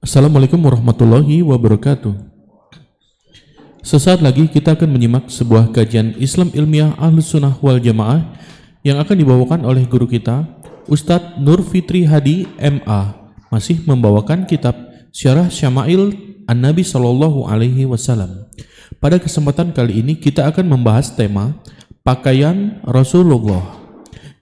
Assalamualaikum warahmatullahi wabarakatuh. Sesaat lagi kita akan menyimak sebuah kajian Islam ilmiah Ahlus Sunnah wal Jamaah yang akan dibawakan oleh guru kita, Ustadz Nur Fitri Hadi MA, masih membawakan kitab Syarah Syama'il An-Nabi Sallallahu Alaihi Wasallam. Pada kesempatan kali ini kita akan membahas tema pakaian Rasulullah.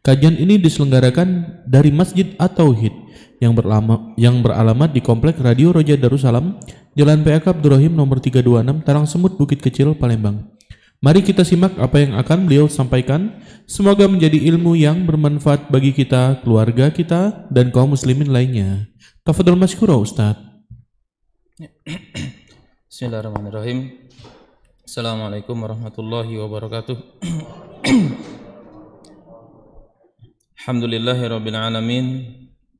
Kajian ini diselenggarakan dari Masjid At-Tauhid yang beralamat di Komplek Radio Roja Darussalam, Jalan PAK Abdurrahim nomor 326, Tarangsemut, Bukit Kecil, Palembang. Mari kita simak apa yang akan beliau sampaikan. Semoga menjadi ilmu yang bermanfaat bagi kita, keluarga kita, dan kaum muslimin lainnya. Tafadhol masykurah, Ustaz. Bismillahirrahmanirrahim. Assalamualaikum warahmatullahi wabarakatuh. Alhamdulillahirabbil alamin.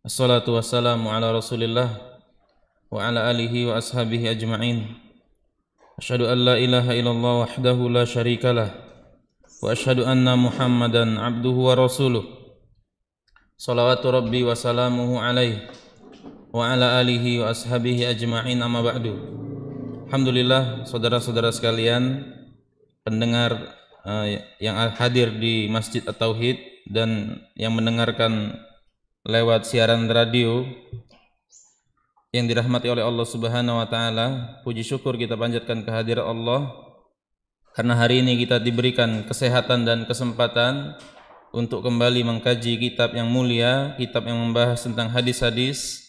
Assalatu wassalamu ala Rasulillah wa ala alihi wa ashabihi ajma'in. Asyhadu an la ilaha illallah wahdahu la syarikalah wa asyhadu anna Muhammadan abduhu wa rasuluh. Shalawatu rabbi wa salamuhu alaihi wa ala alihi wa ashabihi ajma'in, amma ba'du. Alhamdulillah, saudara-saudara sekalian, pendengar yang hadir di Masjid At-Tauhid dan yang mendengarkan lewat siaran radio yang dirahmati oleh Allah Subhanahu wa taala. Puji syukur kita panjatkan kehadirat Allah karena hari ini kita diberikan kesehatan dan kesempatan untuk kembali mengkaji kitab yang mulia, kitab yang membahas tentang hadis-hadis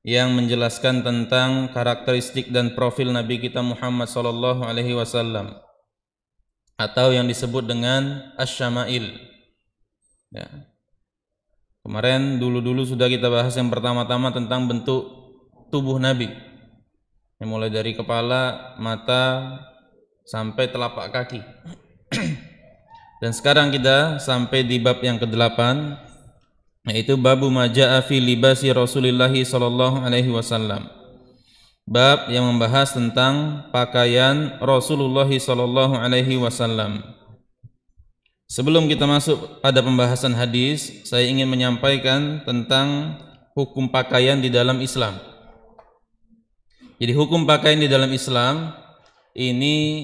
yang menjelaskan tentang karakteristik dan profil Nabi kita Muhammad sallallahu alaihi wasallam, atau yang disebut dengan Asy-Syama'il. Ya. Kemarin dulu sudah kita bahas yang pertama-tama tentang bentuk tubuh Nabi, yang mulai dari kepala, mata, sampai telapak kaki. Dan sekarang kita sampai di bab yang ke-8, yaitu babu ma jaa fi libasi Rasulillah sallallahu alaihi wasallam. Bab yang membahas tentang pakaian Rasulullah sallallahu alaihi wasallam. Sebelum kita masuk pada pembahasan hadis, saya ingin menyampaikan tentang hukum pakaian di dalam Islam. Jadi hukum pakaian di dalam Islam ini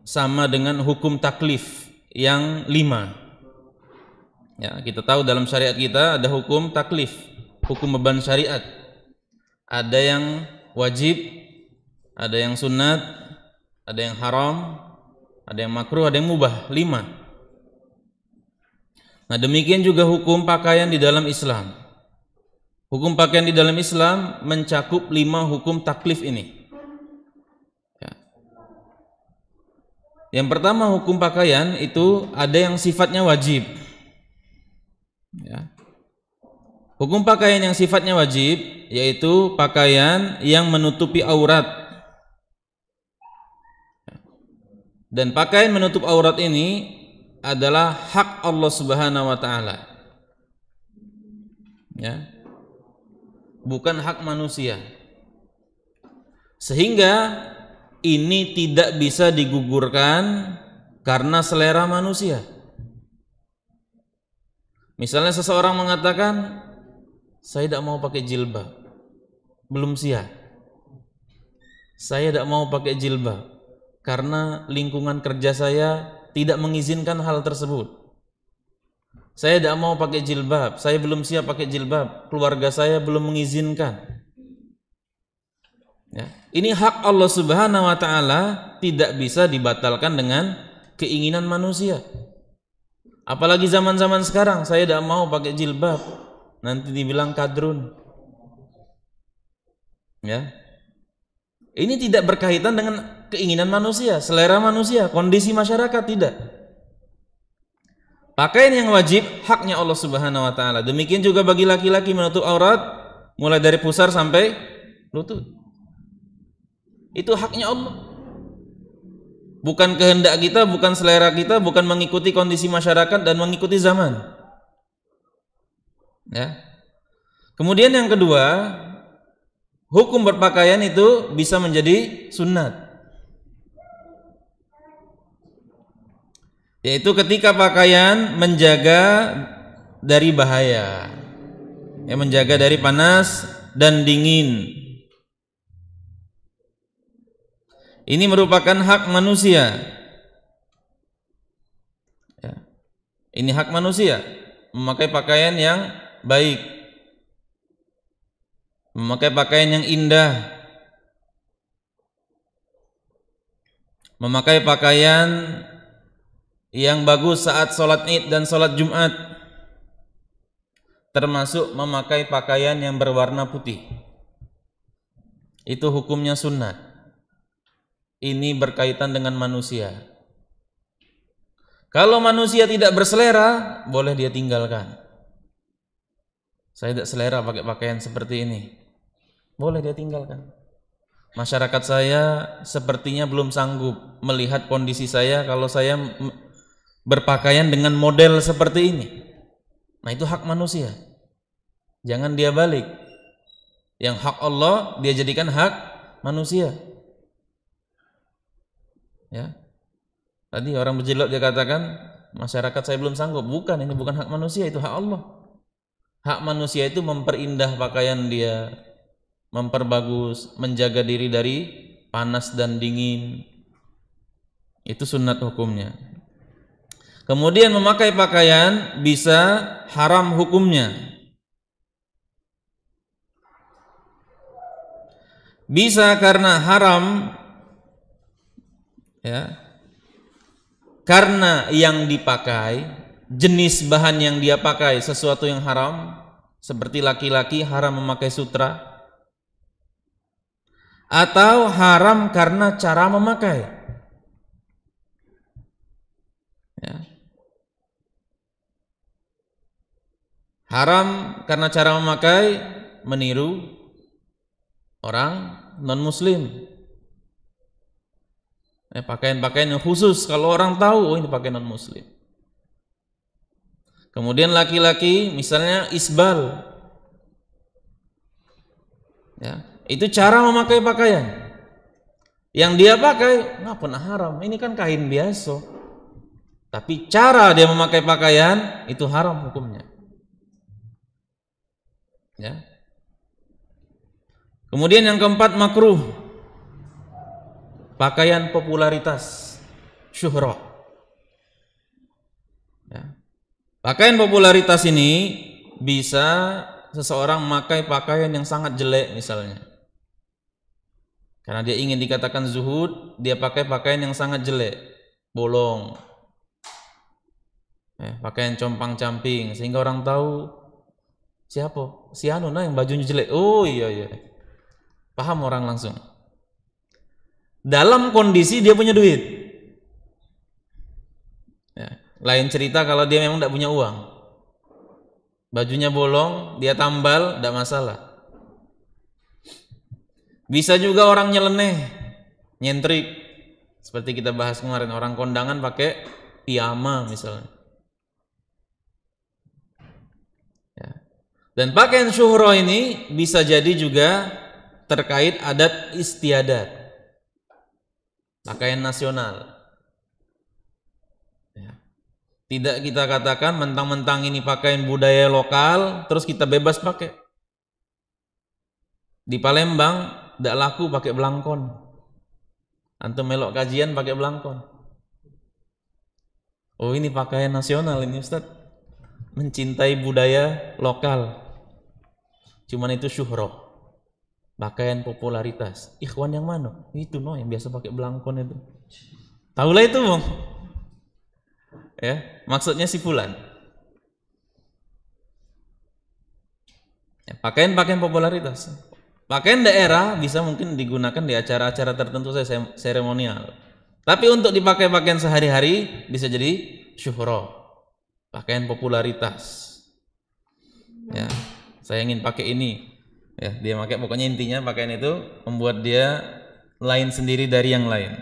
sama dengan hukum taklif yang 5. Ya, kita tahu dalam syariat kita ada hukum taklif, hukum beban syariat. Ada yang wajib, ada yang sunat, ada yang haram, ada yang makruh, ada yang mubah, 5. Nah, demikian juga hukum pakaian di dalam Islam. Hukum pakaian di dalam Islam mencakup 5 hukum taklif ini. Ya. Yang pertama, hukum pakaian itu ada yang sifatnya wajib. Ya. Hukum pakaian yang sifatnya wajib yaitu pakaian yang menutupi aurat. Dan pakaian menutup aurat ini adalah hak Allah Subhanahu wa taala. Ya. Bukan hak manusia. Sehingga ini tidak bisa digugurkan karena selera manusia. Misalnya seseorang mengatakan, saya tidak mau pakai jilbab, belum siap. Saya tidak mau pakai jilbab karena lingkungan kerja saya tidak mengizinkan hal tersebut. Saya tidak mau pakai jilbab, saya belum siap pakai jilbab, keluarga saya belum mengizinkan. Ya. Ini hak Allah Subhanahu wa taala, tidak bisa dibatalkan dengan keinginan manusia. Apalagi zaman-zaman sekarang, saya tidak mau pakai jilbab, nanti dibilang kadrun. Ya. Ini tidak berkaitan dengan keinginan manusia, selera manusia, kondisi masyarakat, tidak. Pakaian yang wajib haknya Allah Subhanahu wa taala. Demikian juga bagi laki-laki menutup aurat mulai dari pusar sampai lutut. Itu haknya Allah. Bukan kehendak kita, bukan selera kita, bukan mengikuti kondisi masyarakat dan mengikuti zaman. Ya. Kemudian yang kedua, hukum berpakaian itu bisa menjadi sunnat, yaitu ketika pakaian menjaga dari bahaya, menjaga dari panas dan dingin, Ini merupakan hak manusia. Ya. Ini hak manusia, memakai pakaian yang baik, memakai pakaian yang indah, memakai pakaian yang bagus saat sholat Id dan sholat Jumat, termasuk memakai pakaian yang berwarna putih. Itu hukumnya sunnah. Ini berkaitan dengan manusia. Kalau manusia tidak berselera, boleh dia tinggalkan. Saya tidak selera pakai pakaian seperti ini, boleh dia tinggalkan. Masyarakat saya sepertinya belum sanggup melihat kondisi saya kalau saya berpakaian dengan model seperti ini. Nah, itu hak manusia. Jangan dia balik. Yang hak Allah dia jadikan hak manusia. Ya. Tadi orang berjilbab dia katakan masyarakat saya belum sanggup. Bukan, ini bukan hak manusia, itu hak Allah. Hak manusia itu memperindah pakaian dia, memperbagus, menjaga diri dari panas dan dingin. Itu sunnat hukumnya. Kemudian memakai pakaian bisa haram hukumnya. Bisa karena haram, ya, karena yang dipakai, jenis bahan yang dia pakai sesuatu yang haram, seperti laki-laki haram memakai sutra, atau haram karena cara memakai. Ya. Haram karena cara memakai, meniru orang non-muslim. Pakaian-pakaian yang khusus, kalau orang tahu, oh ini pakaian non-muslim. Kemudian laki-laki misalnya isbal, ya, itu cara memakai pakaian. Yang dia pakai nggak pernah haram, ini kan kain biasa. Tapi cara dia memakai pakaian itu haram hukumnya. Ya. Kemudian yang keempat, makruh. Pakaian popularitas, syuhrah. Ya. Pakaian popularitas ini bisa seseorang memakai pakaian yang sangat jelek misalnya. Karena dia ingin dikatakan zuhud, dia pakai pakaian yang sangat jelek, bolong. Pakaian compang-camping sehingga orang tahu siapa? Si anu nah yang bajunya jelek. Oh iya. Paham orang langsung. Dalam kondisi dia punya duit. Ya. Lain cerita kalau dia memang tidak punya uang. Bajunya bolong, dia tambal, tidak masalah. Bisa juga orang nyeleneh, nyentrik. Seperti kita bahas kemarin, orang kondangan pakai piyama misalnya. Ya. Dan pakaian syuhrah ini bisa jadi juga terkait adat istiadat. Pakaian nasional. Ya. Tidak kita katakan mentang-mentang ini pakaian budaya lokal terus kita bebas pakai. Di Palembang tidak laku pakai belangkon. Antum melok kajian pakai belangkon. Oh ini pakaian nasional ini Ustaz. Mencintai budaya lokal. Cuman itu syuhrah. Pakaian popularitas. Ikhwan yang mana? Itu yang biasa pakai belangkon itu. Tahulah itu, Bang. Ya, maksudnya si fulan. Ya, pakaian popularitas. Pakaian daerah bisa mungkin digunakan di acara-acara tertentu seremonial. Tapi untuk dipakai pakaian sehari-hari bisa jadi syuhrah. Pakaian popularitas. Ya, saya ingin pakai ini. Ya, dia pakai, pokoknya intinya pakaian itu membuat dia lain sendiri dari yang lain.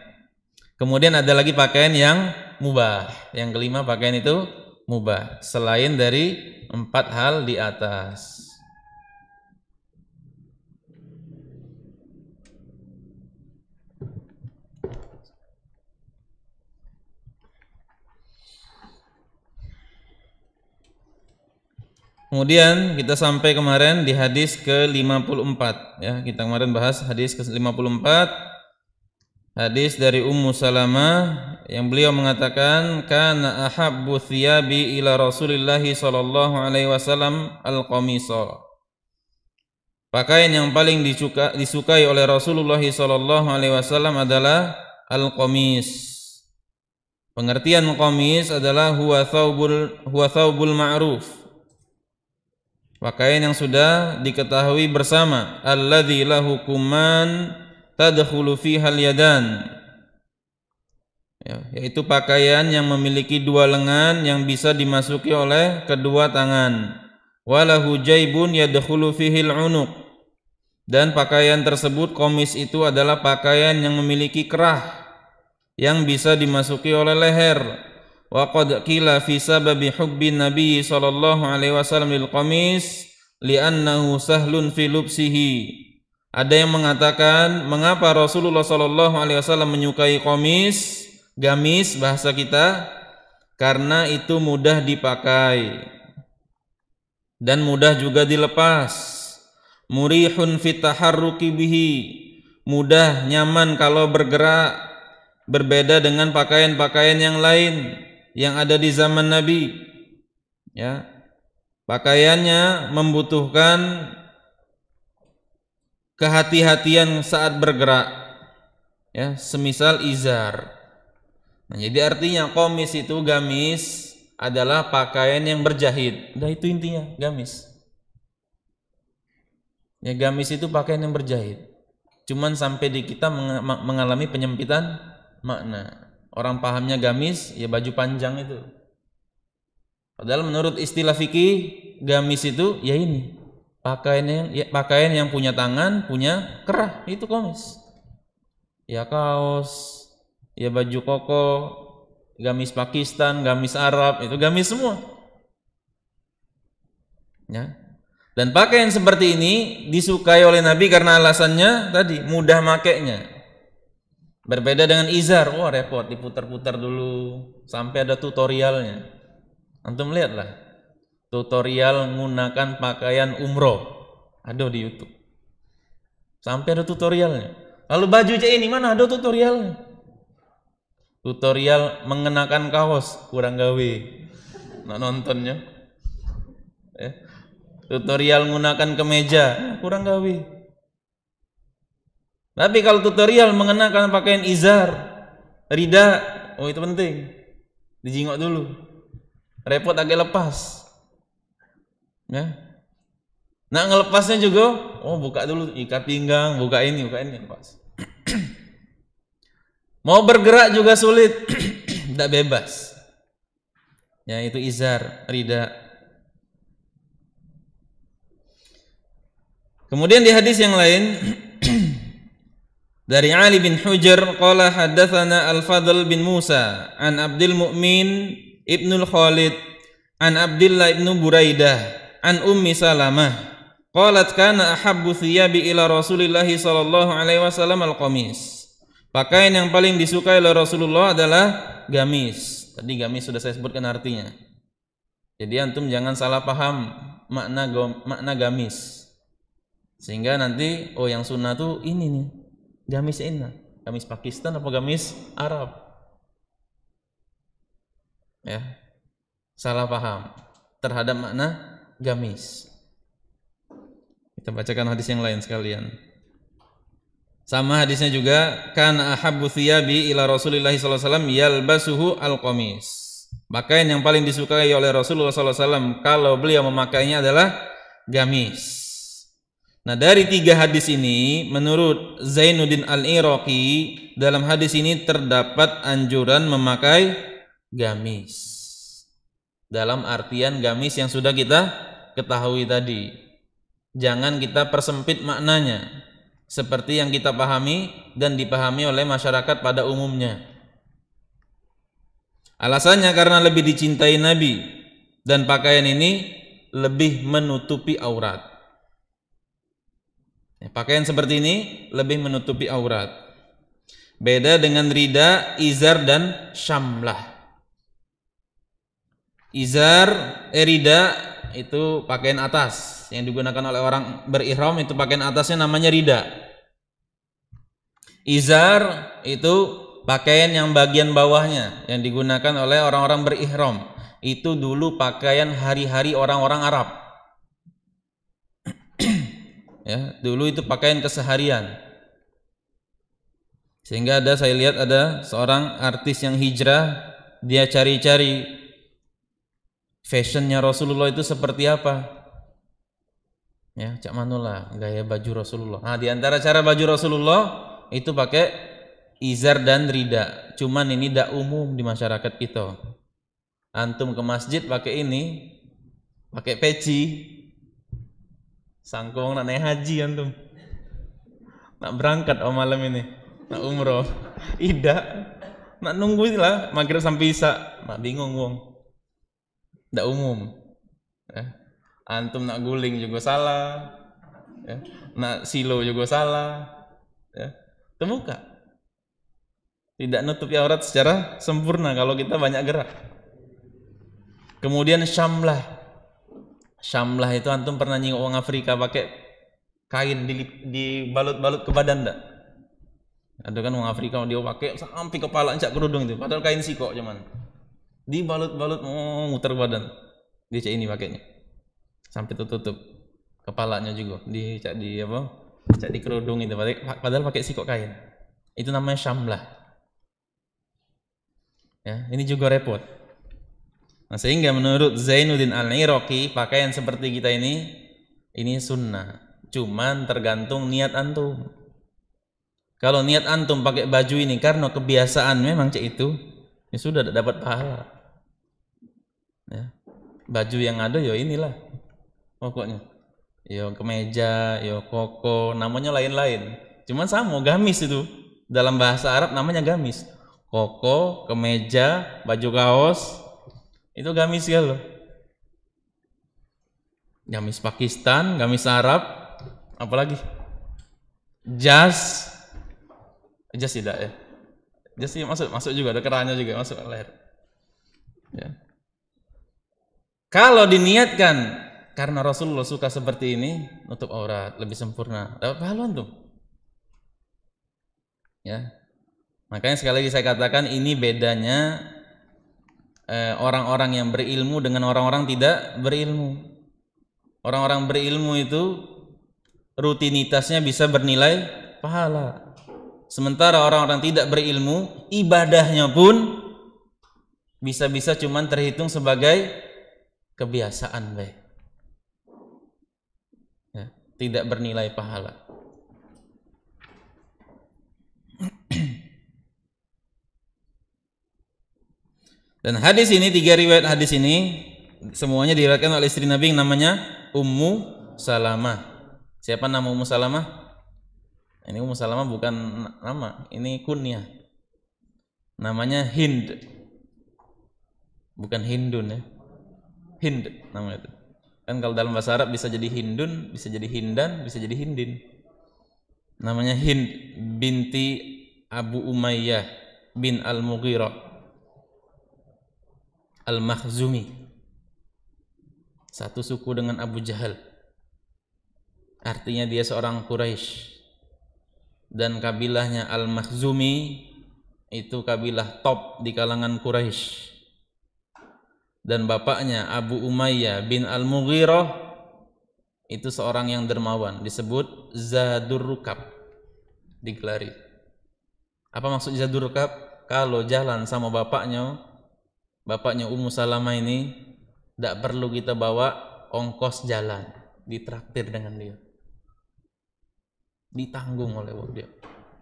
Kemudian ada lagi pakaian yang mubah. Yang kelima, pakaian itu mubah selain dari 4 hal di atas. Kemudian kita sampai kemarin di hadis ke-54 ya. Kita kemarin bahas hadis ke-54 Hadis dari Ummu Salamah yang beliau mengatakan kana ahabbu thiyabi ila Rasulillah sallallahu alaihi wasallam al-qamisa. Pakaian yang paling disukai oleh Rasulullah sallallahu alaihi wasallam adalah al-qamis. Pengertian qamis adalah huwa thawbul ma'ruf. Pakaian yang sudah diketahui bersama, alladzi lahu kuman tadkhulu fiha al-yadan, yaitu pakaian yang memiliki dua lengan yang bisa dimasuki oleh kedua tangan. Walahu jaybun yadkhulu fihi al-unuq, dan pakaian tersebut, qamis itu adalah pakaian yang memiliki kerah yang bisa dimasuki oleh leher. Wa qad qila fi sababi hubbin nabiy sallallahu alaihi wasallam lil qamis li'annahu sahlun fi lubsihi. Ada yang mengatakan mengapa Rasulullah sallallahu alaihi wasallam menyukai qamis, gamis bahasa kita, karena itu mudah dipakai dan mudah juga dilepas. Murihun fit taharruki bihi, mudah nyaman kalau bergerak, berbeda dengan pakaian-pakaian yang lain yang ada di zaman Nabi. Ya, pakaiannya membutuhkan kehati-hatian saat bergerak, ya, semisal izar. Nah, jadi artinya qamis itu, gamis adalah pakaian yang berjahit. Udah, itu intinya gamis. Ya, gamis itu pakaian yang berjahit. Cuman sampai di kita mengalami penyempitan makna. Orang pahamnya gamis ya baju panjang itu. Padahal menurut istilah fikih, gamis itu ya ini, pakaian yang punya tangan, punya kerah, itu qamis. Ya kaos, ya baju koko, gamis Pakistan, gamis Arab, itu gamis semua. Ya. Dan pakaian seperti ini disukai oleh Nabi karena alasannya tadi, mudah makainya. Berbeda dengan izar, wah repot, diputar-putar dulu sampai ada tutorialnya. Antum lihatlah tutorial menggunakan pakaian umroh, ada di YouTube. Sampai ada tutorialnya. Lalu baju cek ini mana ada tutorialnya? Tutorial mengenakan kaos, kurang gawe. Nak nontonnya. Tutorial menggunakan kemeja, kurang gawe. Tapi kalau tutorial mengenakan pakaian izar, rida, oh itu penting. Dijingok dulu. Repot agak lepas. Ya. Nah, ngelepasnya juga, oh buka dulu, ikat pinggang, buka ini lepas. Mau bergerak juga sulit, tidak bebas. Ya, itu izar, rida. Kemudian di hadis yang lain dari Ali bin Hujr qala haddatsana Al-Fadl bin Musa an Abdul Mu'min ibnul Khalid an Abdullah ibnu Buraidah an Ummi Salamah qalat kana ahabbu thiyabi ila Rasulillah sallallahu alaihi wasallam al-qamis. Pakaian yang paling disukai oleh Rasulullah adalah gamis. Tadi gamis sudah saya sebutkan artinya. Jadi antum jangan salah paham makna gamis. Sehingga nanti oh yang sunnah tuh ini nih. Gamis ini. Gamis Pakistan apa gamis Arab? Ya. Salah paham terhadap makna gamis. Kita bacakan hadis yang lain sekalian. Sama hadisnya juga kana ahabbu thiyabi ila Rasulillah sallallahu alaihi wasallam yalbasuhu al-qamis. Pakaian yang paling disukai oleh Rasulullah sallallahu alaihi wasallam kalau beliau memakainya adalah gamis. Nah, dari 3 hadis ini menurut Zainuddin Al-Iraqi, dalam hadis ini terdapat anjuran memakai gamis. Dalam artian gamis yang sudah kita ketahui tadi. Jangan kita persempit maknanya seperti yang kita pahami dan dipahami oleh masyarakat pada umumnya. Alasannya karena lebih dicintai Nabi dan pakaian ini lebih menutupi aurat. Pakaian seperti ini lebih menutupi aurat. Beda dengan rida, izar dan syamlah. Izar, rida itu pakaian atas yang digunakan oleh orang berihram, itu pakaian atasnya namanya rida. Izar itu pakaian yang bagian bawahnya yang digunakan oleh orang-orang berihram. Itu dulu pakaian hari-hari orang-orang Arab. Ya, dulu itu pakaian keseharian. Sehingga saya lihat ada seorang artis yang hijrah, dia cari-cari fashionnya Rasulullah itu seperti apa. Ya, cak manulah gaya baju Rasulullah. Nah, di antara cara baju Rasulullah itu pakai izar dan rida. Cuman ini tidak umum di masyarakat kita. Antum ke masjid pakai ini, pakai peci, sangkong nak naik haji antum, nak berangkat malam ini, nak umroh, tidak, nak nunggu lah maghrib sampai isya, nak bingung wong, tidak umum. Ya. Antum nak guling juga salah, ya. Nak silo juga salah, ya. Terbuka, tidak nutupi aurat secara sempurna kalau kita banyak gerak. Kemudian syamlah itu antum pernah nyingok orang Afrika pakai kain dibalut-balut ke badan enggak? Ada kan orang Afrika dia pakai sampai kepala cak kerudung itu, padahal kain sikok cuman dibalut-balut muter badan. Dia cak ini pakainya sampai tutup kepalanya juga cak di kerudung itu, padahal pakai sikok kain. Itu namanya syamlah. Ya, ini juga repot. Nah, sehingga menurut Zainuddin Al-Iraqi pakaian seperti kita ini sunnah. Cuman tergantung niat antum. Kalau niat antum pakai baju ini karena kebiasaan memang cek itu, ya sudah dapat pahala. Ya. Baju yang ada ya inilah pokoknya. Ya kemeja, ya koko, namanya lain-lain. Cuman sama gamis itu. Dalam bahasa Arab namanya gamis. Koko, kemeja, baju kaos, itu gamis ya loh. Gamis Pakistan, gamis Arab, apalagi jas tidak ya. Jas sih masuk juga, ada kerahnya juga masuk leher. Ya. Kalau diniatkan karena Rasulullah suka seperti ini, nutup aurat lebih sempurna, dapat pahala tuh. Ya. Makanya sekali lagi saya katakan ini bedanya orang-orang yang berilmu dengan orang-orang tidak berilmu. Orang-orang berilmu itu rutinitasnya bisa bernilai pahala. Sementara orang-orang tidak berilmu, ibadahnya pun bisa-bisa cuman terhitung sebagai kebiasaan baik. Ya, tidak bernilai pahala. Dan hadis ini, 3 riwayat hadis ini semuanya diriwayatkan oleh istri Nabi yang namanya Ummu Salamah. Siapa nama Ummu Salamah? Ini Ummu Salamah bukan nama, ini kunyah. Namanya Hind. Bukan Hindun ya. Hind namanya itu. Kan kalau dalam bahasa Arab bisa jadi Hindun, bisa jadi Hindan, bisa jadi Hindin. Namanya Hind binti Abu Umayyah bin Al-Mughirah Al-Makhzumi, satu suku dengan Abu Jahal. Artinya dia seorang Quraisy. Dan kabilahnya Al-Makhzumi itu kabilah top di kalangan Quraisy. Dan bapaknya Abu Umayyah bin Al-Mughirah itu seorang yang dermawan, disebut Zadur Rukab, digelari. Apa maksud Zadur Rukab? Kalau jalan sama bapaknya Ummu Salamah ini tidak perlu kita bawa ongkos jalan, ditraktir dengan dia, ditanggung oleh dia.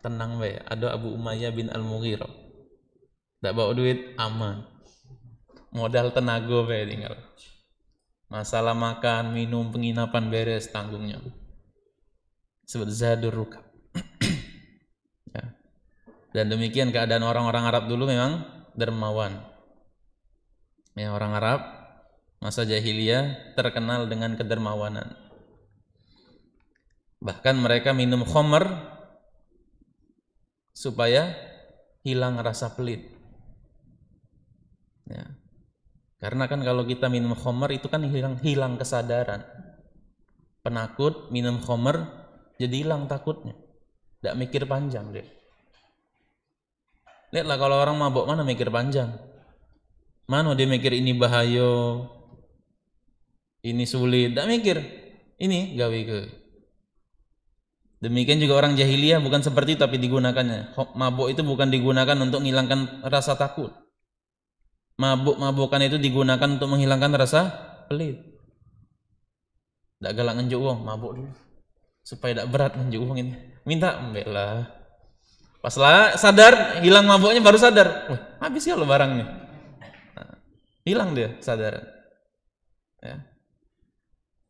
Tenang bae, ada Abu Umayyah bin Al-Mughirah, tidak bawa duit, aman, modal tenaga bae tinggal, masalah makan minum penginapan beres tanggungnya. Sebut Zadur Rukab. Ya. Dan demikian keadaan orang-orang Arab dulu memang dermawan. Ya, orang Arab masa jahiliyah terkenal dengan kedermawanan. Bahkan mereka minum khamr supaya hilang rasa pelit. Ya. Karena kan kalau kita minum khamr itu kan hilang kesadaran. Penakut minum khamr jadi hilang takutnya. Tidak mikir panjang dia. Lihatlah kalau orang mabuk mana mikir panjang. Mana dia mikir ini bahaya, ini sulit, tidak mikir. Ini gawe ke. Demikian juga orang jahiliyah bukan seperti itu, tapi digunakannya. Mabuk itu bukan digunakan untuk menghilangkan rasa takut. Mabuk-mabukan itu digunakan untuk menghilangkan rasa pelit. Tidak galak ngenjuk uang, mabuk dulu. Supaya tidak berat ngenjuk uang ini. Minta, ambil lah. Pas lah sadar, hilang mabuknya baru sadar. Wah, habis ya lo barangnya. Nah, hilang dia, sadar. Ya.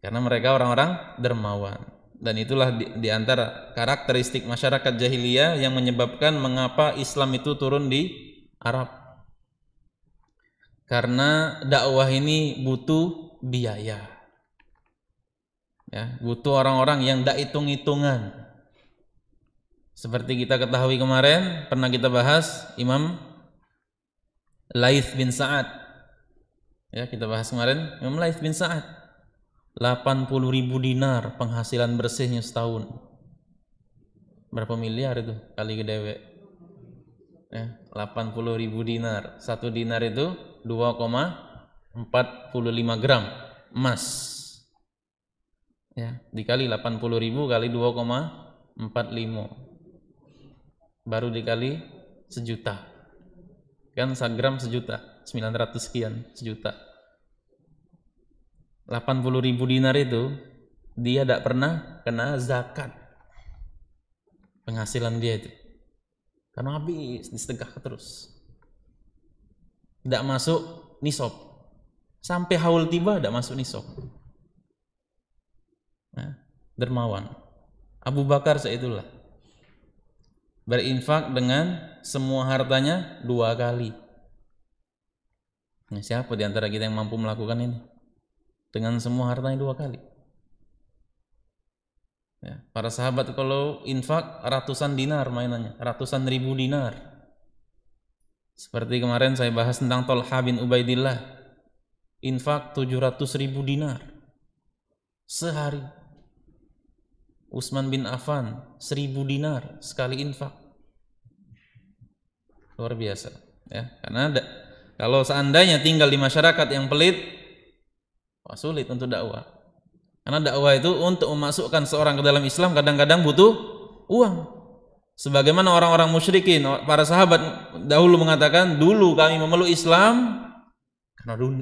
Karena mereka orang-orang dermawan. Dan itulah di antara karakteristik masyarakat jahiliyah yang menyebabkan mengapa Islam itu turun di Arab. Karena dakwah ini butuh biaya. Ya, butuh orang-orang yang tidak hitung-hitungan. Seperti kita ketahui kemarin, pernah kita bahas Imam Laits bin Sa'ad. Ya, kita bahas kemarin Imam Laits bin Sa'ad. 80.000 dinar penghasilan bersihnya setahun. Berapa miliar itu kali gede? Ya, 80.000 dinar. 1 dinar itu 2,45 gram emas. Ya, dikali 80.000 kali 2,45. Baru dikali sejuta. Kan 1 gram sejuta, 900 sekian sejuta. 80.000 dinar itu dia tidak pernah kena zakat penghasilan dia itu, karena habis disedekah terus, tidak masuk nisab sampai haul tiba, tidak masuk nisab. Nah, dermawan Abu Bakar seitulah, berinfak dengan semua hartanya 2 kali. Nah, siapa di antara kita yang mampu melakukan ini? Dengan semua hartanya 2 kali. Ya, para sahabat kalau infak ratusan dinar mainannya, ratusan ribu dinar. Seperti kemarin saya bahas tentang Thalha bin Ubaidillah, infak 700.000 dinar sehari. Utsman bin Affan 1.000 dinar sekali infak. Luar biasa. Ya, karena kalau seandainya tinggal di masyarakat yang pelit, wah, sulit untuk dakwah. Karena dakwah itu untuk memasukkan seorang ke dalam Islam kadang-kadang butuh uang. Sebagaimana orang-orang musyrikin, para sahabat dahulu mengatakan, dulu kami memeluk Islam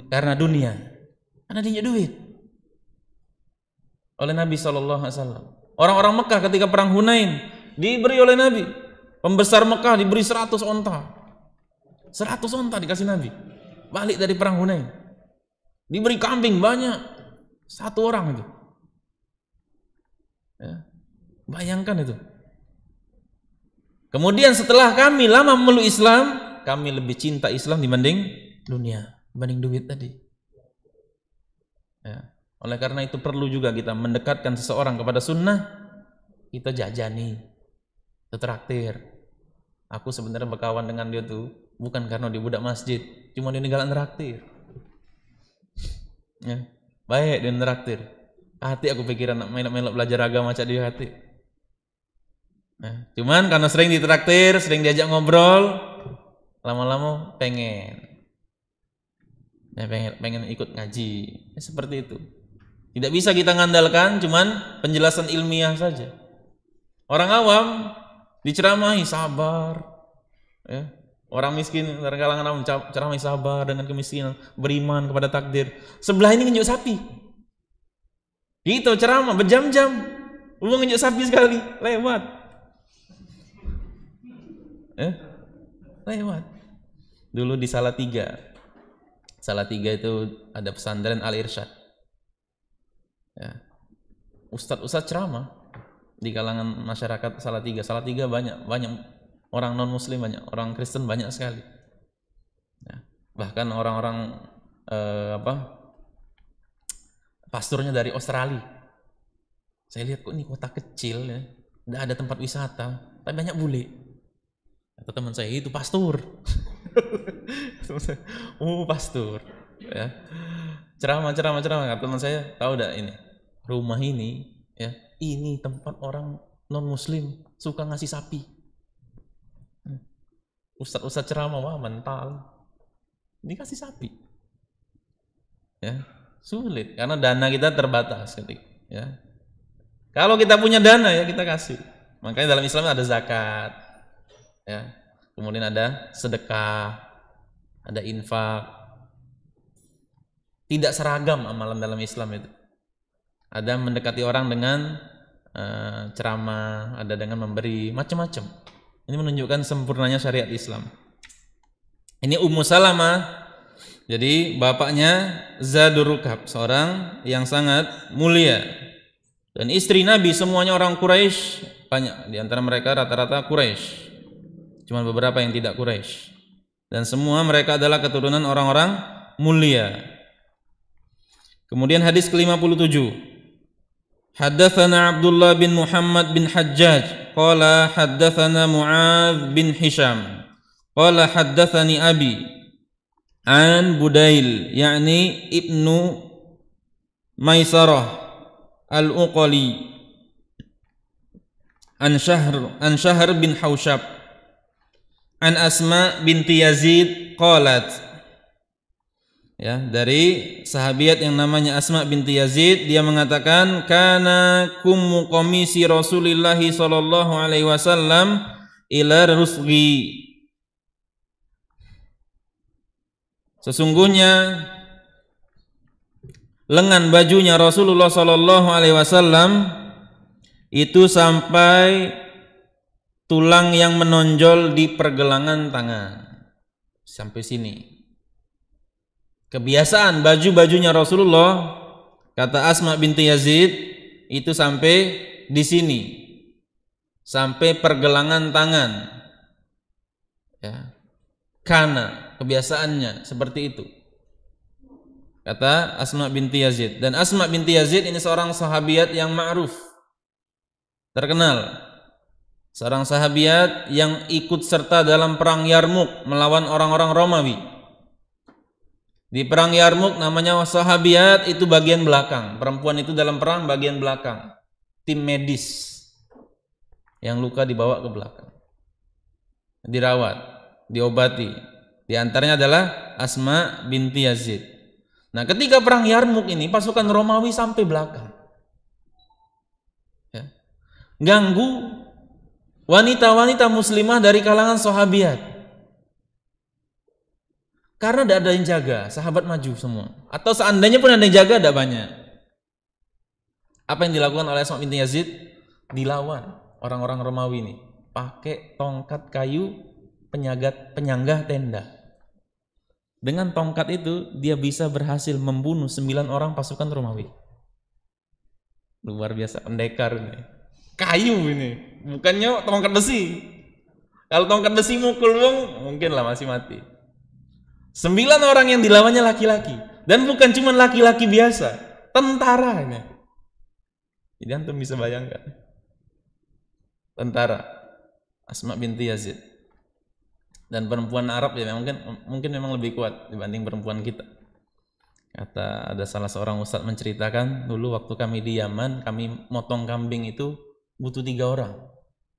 karena dunia. Karena dia duit. Oleh Nabi SAW. Orang-orang Mekah ketika perang Hunain diberi oleh Nabi. Pembesar Mekah diberi 100 onta. 100 onta dikasih Nabi. Balik dari perang Hunain. Diberi kambing banyak, 1 orang itu. Ya, bayangkan itu. Kemudian setelah kami lama memeluk Islam, kami lebih cinta Islam dibanding dunia, dibanding duit tadi. Ya. Oleh karena itu perlu juga kita mendekatkan seseorang kepada sunnah, kita jajani, kita traktir. Aku sebenarnya berkawan dengan dia tuh bukan karena dia budak masjid, cuma dia galak traktir. Ya, baik dia neraktir. Hati aku pikiran nak melok belajar agama macam dia hati. Nah, cuman karena sering ditraktir, sering diajak ngobrol, lama-lama pengen ikut ngaji. Ya, seperti itu. Tidak bisa kita ngandalkan cuman penjelasan ilmiah saja. Orang awam diceramahi sabar, ya. Orang miskin dari kalangan awam ceramah sabar dengan kemiskinan, beriman kepada takdir. Sebelah ini nginjuk sapi. Gitu ceramah berjam-jam. Lu nginjuk sapi sekali, lewat. Lewat. Dulu di Salatiga. Salatiga itu ada pesantren Al-Irsyad. Ya. Ustadz ceramah di kalangan masyarakat Salatiga. Salatiga banyak orang non muslim, banyak orang Kristen, banyak sekali. Ya, bahkan orang-orang pasturnya dari Australia. Saya lihat kok ini kota kecil ya, tidak ada tempat wisata, tapi banyak bule. Kata teman saya, itu pastur. Pastur. Ya. Ceramah. Kata teman saya, tahu tidak ini rumah ini, ya, ini tempat orang non muslim suka ngasih sapi. Ustadz ceramah wah mental, dikasih sapi. Ya, sulit karena dana kita terbatas ketika, ya. Kalau kita punya dana ya kita kasih. Makanya dalam Islam ada zakat, ya. Kemudian ada sedekah, ada infak. Tidak seragam amalan dalam Islam itu. Ada mendekati orang dengan ceramah, ada dengan memberi, macam-macam. Ini menunjukkan sempurnanya syariat Islam. Ini Ummu Salamah, jadi bapaknya Zadur Rukab, seorang yang sangat mulia. Dan istri Nabi semuanya orang Quraisy, banyak di antara mereka rata-rata Quraisy. Cuma beberapa yang tidak Quraisy. Dan semua mereka adalah keturunan orang-orang mulia. Kemudian hadis ke-57. Haddatsana Abdullah bin Muhammad bin Hajjaj qala haddatsana Mu'adz bin Hisham qala haddatsani abi an Budail yakni Ibnu Maisarah Al-Uqali an Shahr bin Haushab an Asma binti Yazid qalat, ya, dari sahabiat yang namanya Asma binti Yazid, dia mengatakan kana kummu qamisi Rasulillah sallallahu alaihi wasallam ila rusghi, sesungguhnya lengan bajunya Rasulullah sallallahu alaihi wasallam itu sampai tulang yang menonjol di pergelangan tangan, sampai sini. Kebiasaan baju-bajunya Rasulullah, kata Asma binti Yazid, itu sampai di sini, sampai pergelangan tangan. Ya. Karena kebiasaannya seperti itu, kata Asma binti Yazid. Dan Asma binti Yazid ini seorang sahabiat yang ma'ruf, terkenal, seorang sahabiat yang ikut serta dalam perang Yarmuk melawan orang-orang Romawi. Di perang Yarmuk namanya sahabiat itu bagian belakang, perempuan itu dalam perang bagian belakang, tim medis yang luka dibawa ke belakang, dirawat, diobati. Di antaranya adalah Asma binti Yazid. Nah, ketika perang Yarmuk ini pasukan Romawi sampai belakang, ya, ganggu wanita-wanita muslimah dari kalangan sahabiat. Karena tidak ada yang jaga, sahabat maju semua. Atau seandainya pun ada yang jaga, tidak banyak. Apa yang dilakukan oleh Asma binti Yazid? Dilawan orang-orang Romawi ini pakai tongkat kayu penyanggah tenda. Dengan tongkat itu dia bisa berhasil membunuh 9 orang pasukan Romawi. Luar biasa, pendekar ini. Kayu ini, bukannya tongkat besi. Kalau tongkat besi mukul mungkin lah masih mati. 9 orang yang dilawannya laki-laki, dan bukan cuma laki-laki biasa, tentara ini. Jadi antum bisa bayangkan, tentara Asma binti Yazid. Dan perempuan Arab ya mungkin memang lebih kuat dibanding perempuan kita. Kata ada salah seorang ustadz menceritakan, dulu waktu kami di Yaman, kami motong kambing itu butuh 3 orang.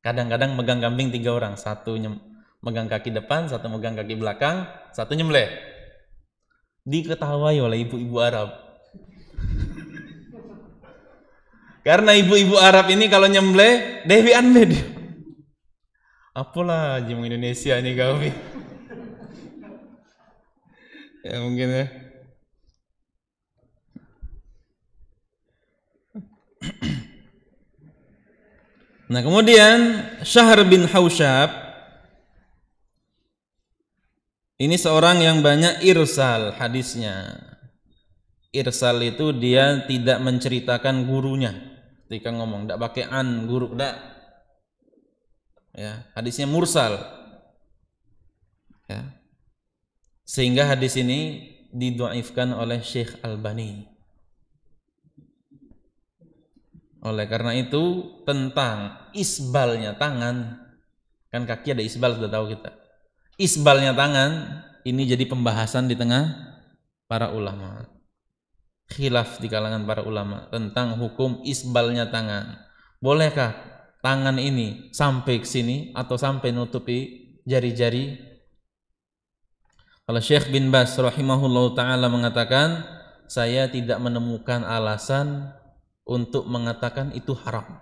Kadang-kadang megang kambing 3 orang, satu megang kaki depan, satu megang kaki belakang, satu nyembelih. Diketawai oleh ibu-ibu Arab. Karena ibu-ibu Arab ini kalau nyembelih Dewi Anmed. Apalah jemung Indonesia ini kami. Ya mungkin ya. Nah, kemudian Shahr bin Haushab ini seorang yang banyak irsal hadisnya. Irsal itu dia tidak menceritakan gurunya ketika ngomong, tidak pakai an guru, tidak. Ya, hadisnya mursal. Ya. Sehingga hadis ini didhaifkan oleh Syekh Albani. Oleh karena itu tentang isbalnya tangan, kan kaki ada isbal sudah tahu kita. Isbalnya tangan ini jadi pembahasan di tengah para ulama. Khilaf di kalangan para ulama tentang hukum isbalnya tangan. Bolehkah tangan ini sampai ke sini atau sampai nutupi jari-jari Kalau Syekh bin Baz rahimahullahu taala mengatakan, saya tidak menemukan alasan untuk mengatakan itu haram.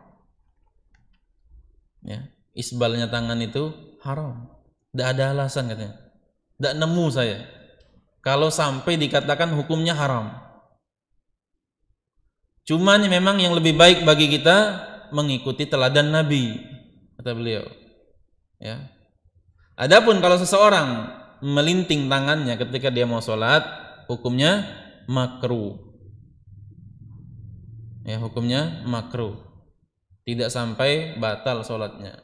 Ya, isbalnya tangan itu haram. Tidak ada alasan katanya. Tidak nemu saya. Kalau sampai dikatakan hukumnya haram. Cuman memang yang lebih baik bagi kita mengikuti teladan Nabi, kata beliau. Ya. Adapun kalau seseorang melinting tangannya ketika dia mau sholat, hukumnya makruh. Ya, hukumnya makruh. Tidak sampai batal sholatnya.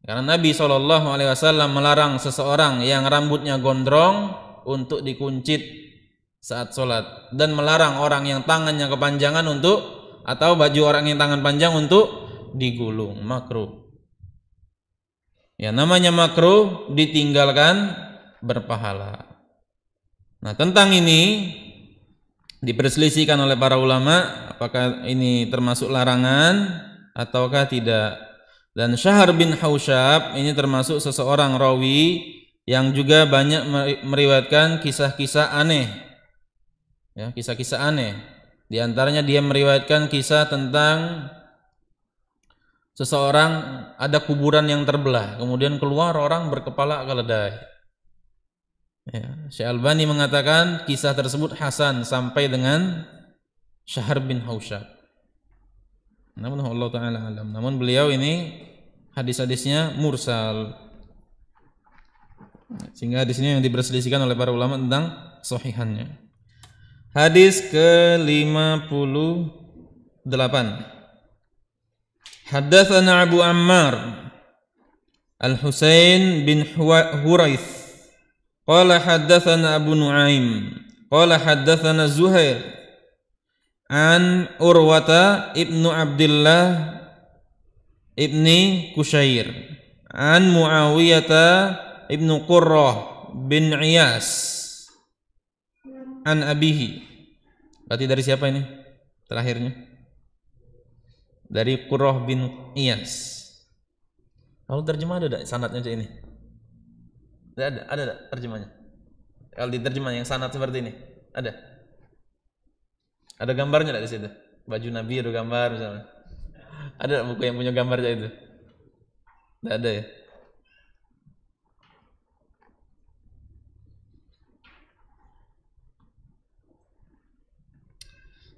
Karena Nabi SAW melarang seseorang yang rambutnya gondrong untuk dikuncit saat sholat, dan melarang orang yang tangannya kepanjangan untuk, atau baju orang yang tangan panjang untuk digulung. Makruh. Ya, namanya makruh, ditinggalkan berpahala. Nah, tentang ini diperselisihkan oleh para ulama, apakah ini termasuk larangan ataukah tidak. Dan Syahr bin Hausyab ini termasuk seseorang rawi yang juga banyak meriwayatkan kisah-kisah aneh. Ya, kisah-kisah aneh. Di antaranya dia meriwayatkan kisah tentang seseorang, ada kuburan yang terbelah, kemudian keluar orang berkepala keledai. Ya, Syekh Albani mengatakan kisah tersebut hasan sampai dengan Syahr bin Hausyab. Namun Allah Ta'ala alam. Namun beliau ini hadis-hadisnya mursal, sehingga di sini yang diperselisihkan oleh para ulama tentang sahihannya. Hadis ke-58. Haddatsana Abu Ammar Al-Husain bin Huraits qala haddatsana Abu Nuaim qala haddatsana Zuhair an Urwata ibnu Abdullah ibni Kusyair an Muawiyata ibnu Qurrah bin Iyas an abihi. Berarti dari siapa ini terakhirnya? Dari Qurrah bin Iyas. Kalau terjemah ada sanadnya ini? Ada terjemahnya. Kalau diterjemah yang sanad seperti ini ada gambarnya di situ. Baju Nabi ada gambar misalnya. Ada buku yang punya gambarnya itu? Tidak ada ya?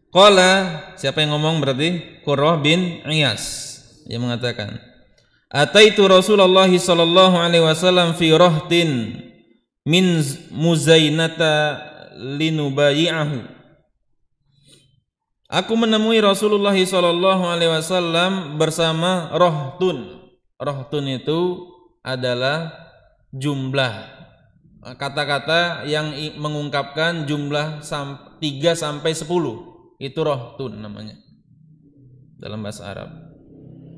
Qala, siapa yang ngomong berarti? Qurrah bin Iyas. Dia mengatakan, Ataitu Rasulullah sallallahu alaihi wasallam fi rahtin min Muzainata linubayi'ahu. Aku menemui Rasulullah sallallahu alaihi wasallam bersama rohtun. Rohtun itu adalah jumlah kata-kata yang mengungkapkan jumlah 3 sampai 10. Itu rohtun namanya dalam bahasa Arab.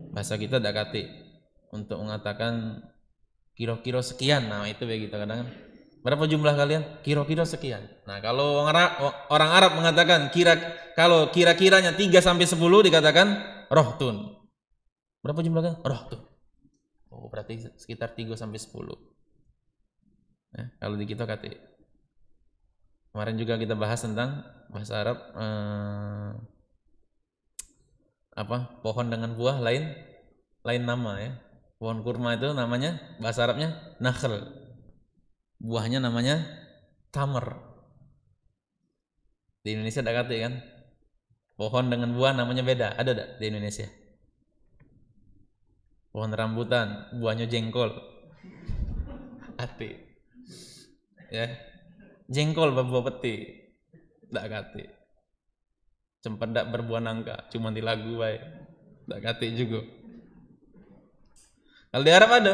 Bahasa kita dakati untuk mengatakan kira-kira sekian. Nah, itu begitu kadang. Berapa jumlah kalian? Kira-kira sekian. Nah, kalau orang Arab mengatakan kalau kira-kiranya 3 sampai 10 dikatakan rohtun. Berapa jumlahnya? Rohtun. Oh, berarti sekitar 3 sampai 10. Ya, kalau di kita kata. Kemarin juga kita bahas tentang bahasa Arab pohon dengan buah lain nama ya. Pohon kurma itu namanya bahasa Arabnya nakhl. Buahnya namanya tamar. Di Indonesia ada kata kan? Pohon dengan buah namanya beda. Ada enggak di Indonesia? Pohon rambutan, buahnya jengkol. Ati. Ya. Jengkol berbuah peti. Tak kate. Cempedak berbuah nangka, cuma di lagu baik. Tak kate juga. Kalau di Arab ada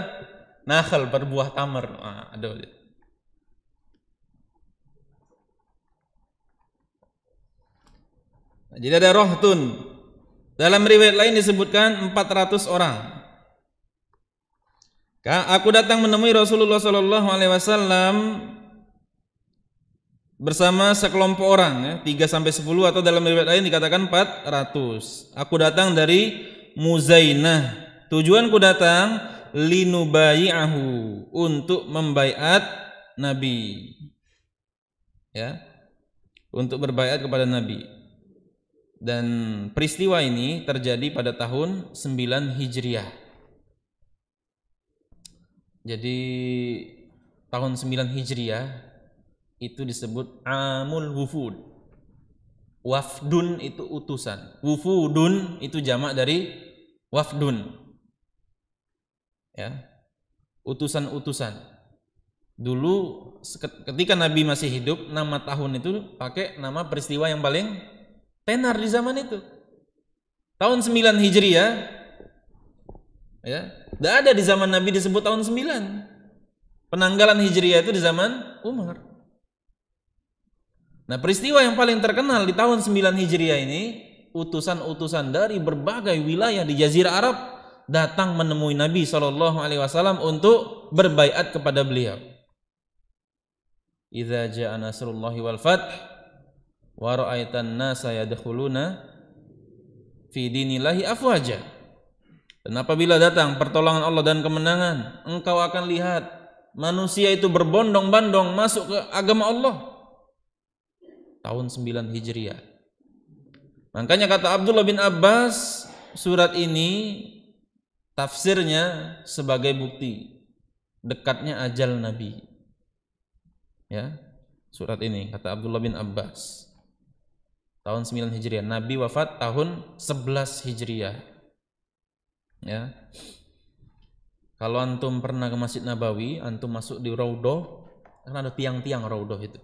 nakhl berbuah tamar. Ada. Jadi ada rohtun. Dalam riwayat lain disebutkan 400 orang. Aku datang menemui Rasulullah sallallahu alaihi wasallam bersama sekelompok orang ya, 3 sampai 10 atau dalam riwayat lain dikatakan 400. Aku datang dari Muzainah. Tujuanku datang linubayi'ahu, untuk membaiat Nabi. Ya. Untuk berbaiat kepada Nabi. Dan peristiwa ini terjadi pada tahun 9 Hijriah. Jadi tahun 9 Hijriah itu disebut Amul Wufud. Wafdun itu utusan. Wufudun itu jamak dari wafdun. Ya. Utusan-utusan. Dulu ketika Nabi masih hidup, nama tahun itu pakai nama peristiwa yang paling tenar di zaman itu. Tahun 9 Hijriah, ya, tidak ada di zaman Nabi disebut tahun 9. Penanggalan Hijriah itu di zaman Umar. Nah, peristiwa yang paling terkenal di tahun 9 Hijriah ini, utusan-utusan dari berbagai wilayah di Jazirah Arab datang menemui Nabi SAW untuk berbaiat kepada beliau. Idza jaa nasrullahi wal fath wa ra'aitan nasa yadkhuluna fi dinillahi afwaja. Dan apabila datang pertolongan Allah dan kemenangan, engkau akan lihat manusia itu berbondong-bondong masuk ke agama Allah. Tahun 9 Hijriah. Makanya kata Abdullah bin Abbas, surat ini tafsirnya sebagai bukti dekatnya ajal Nabi. Ya, surat ini kata Abdullah bin Abbas. Tahun 9 Hijriah, Nabi wafat tahun 11 Hijriah. Ya. Kalau antum pernah ke Masjid Nabawi, antum masuk di Raudhah, karena ada tiang-tiang Raudhah itu.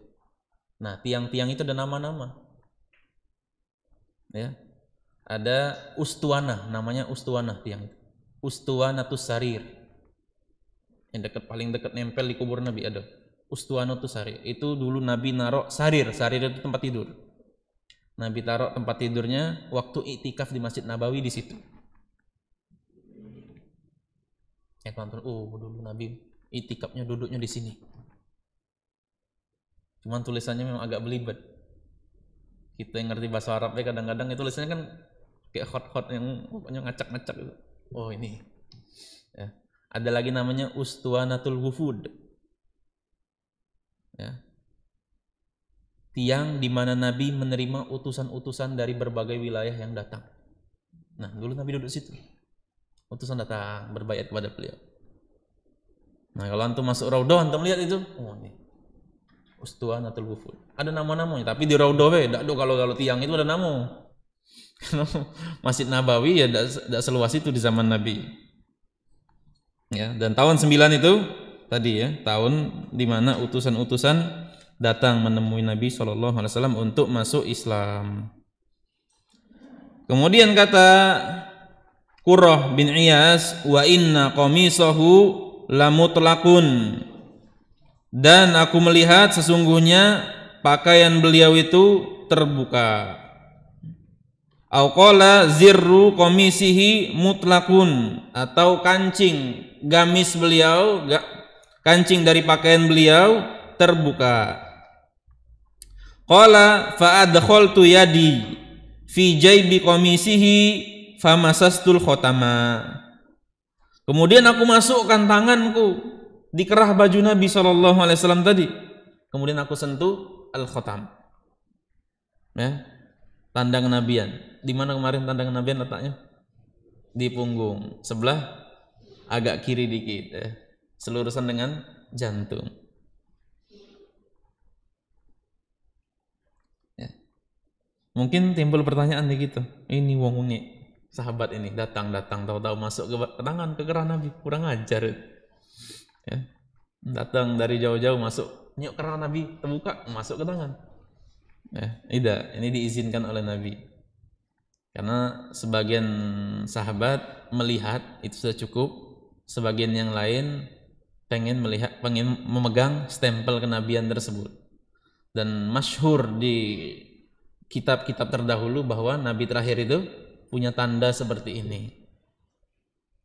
Nah, tiang-tiang itu ada nama-nama. Ya. Ada Ustuwanah, namanya Ustuwanah tiang itu. Ustuwanatus Sarir. Yang paling dekat nempel di kubur Nabi ada. Ustuwanatus Sarir. Itu dulu Nabi naruh sarir. Sarir itu tempat tidur. Nabi taruh tempat tidurnya waktu iktikaf di Masjid Nabawi di situ. Ya teman-teman, dulu Nabi iktikafnya duduknya di sini. Cuman tulisannya memang agak belibet. Kita yang ngerti bahasa Arab kadang-kadang itu tulisannya kan kayak hot-hot yang pokoknya ngacak-ngacak gitu. Oh ini. Ya. Ada lagi namanya Ustuwanatul Wufud. Ya. Tiang di mana Nabi menerima utusan-utusan dari berbagai wilayah yang datang. Nah, dulu Nabi duduk situ. Utusan datang berbaiat kepada beliau. Nah, kalau antum masuk Raudhah, antum lihat itu. Oh, ini. Ustuwanatul Wufud. Ada nama-namanya, tapi di Raudhah kalau tiang itu ada nama. Masjid Nabawi ya tidak seluas itu di zaman Nabi. Ya, dan tahun 9 itu tadi ya, tahun di mana utusan-utusan datang menemui Nabi SAW untuk masuk Islam. Kemudian kata Qurrah bin Iyas, wa inna qamisahu lamutlaqun. Dan aku melihat sesungguhnya pakaian beliau itu terbuka. Au qala zirru qamisihi mutlaqun, atau kancing gamis beliau, kancing dari pakaian beliau terbuka. Qala fa adkhaltu yadi fi jaybi qamisihi famasastul khotama. Kemudian aku masukkan tanganku di kerah baju Nabi SAW tadi. Kemudian aku sentuh al-khotam. Ya, tanda kenabian. Di mana kemarin tanda kenabian letaknya? Di punggung, sebelah agak kiri dikit, ya. Selurusan dengan jantung. Ya. Mungkin timbul pertanyaan nih gitu. Ini wong ini, sahabat ini datang tahu-tahu masuk ke tangan ke kerah Nabi, kurang ajar. Ya. Datang dari jauh-jauh masuk, nyok kerah Nabi terbuka, masuk ke tangan. Ya, tidak, ini diizinkan oleh Nabi. Karena sebagian sahabat melihat itu sudah cukup, sebagian yang lain pengen memegang stempel kenabian tersebut. Dan masyhur di kitab-kitab terdahulu bahwa Nabi terakhir itu punya tanda seperti ini.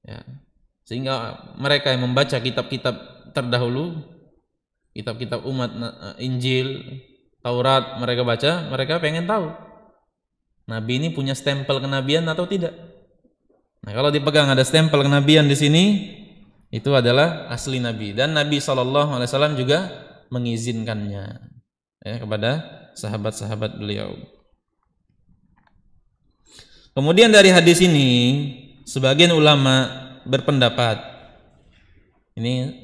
Ya. Sehingga mereka yang membaca kitab-kitab terdahulu, kitab-kitab umat, Injil, Taurat, mereka baca, mereka pengen tahu Nabi ini punya stempel kenabian atau tidak. Nah, kalau dipegang ada stempel kenabian di sini, itu adalah asli Nabi. Dan Nabi SAW juga mengizinkannya ya, kepada sahabat-sahabat beliau. Kemudian dari hadis ini sebagian ulama berpendapat, ini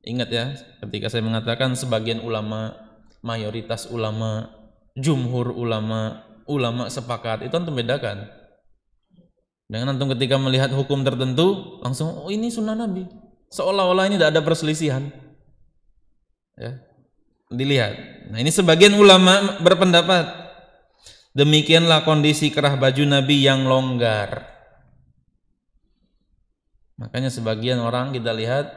ingat ya, ketika saya mengatakan sebagian ulama, mayoritas ulama, jumhur ulama, ulama sepakat, itu antum bedakan. Dengan antum ketika melihat hukum tertentu langsung oh ini sunnah Nabi, seolah-olah ini tidak ada perselisihan ya, dilihat. Nah ini sebagian ulama berpendapat demikianlah kondisi kerah baju Nabi yang longgar. Makanya sebagian orang kita lihat,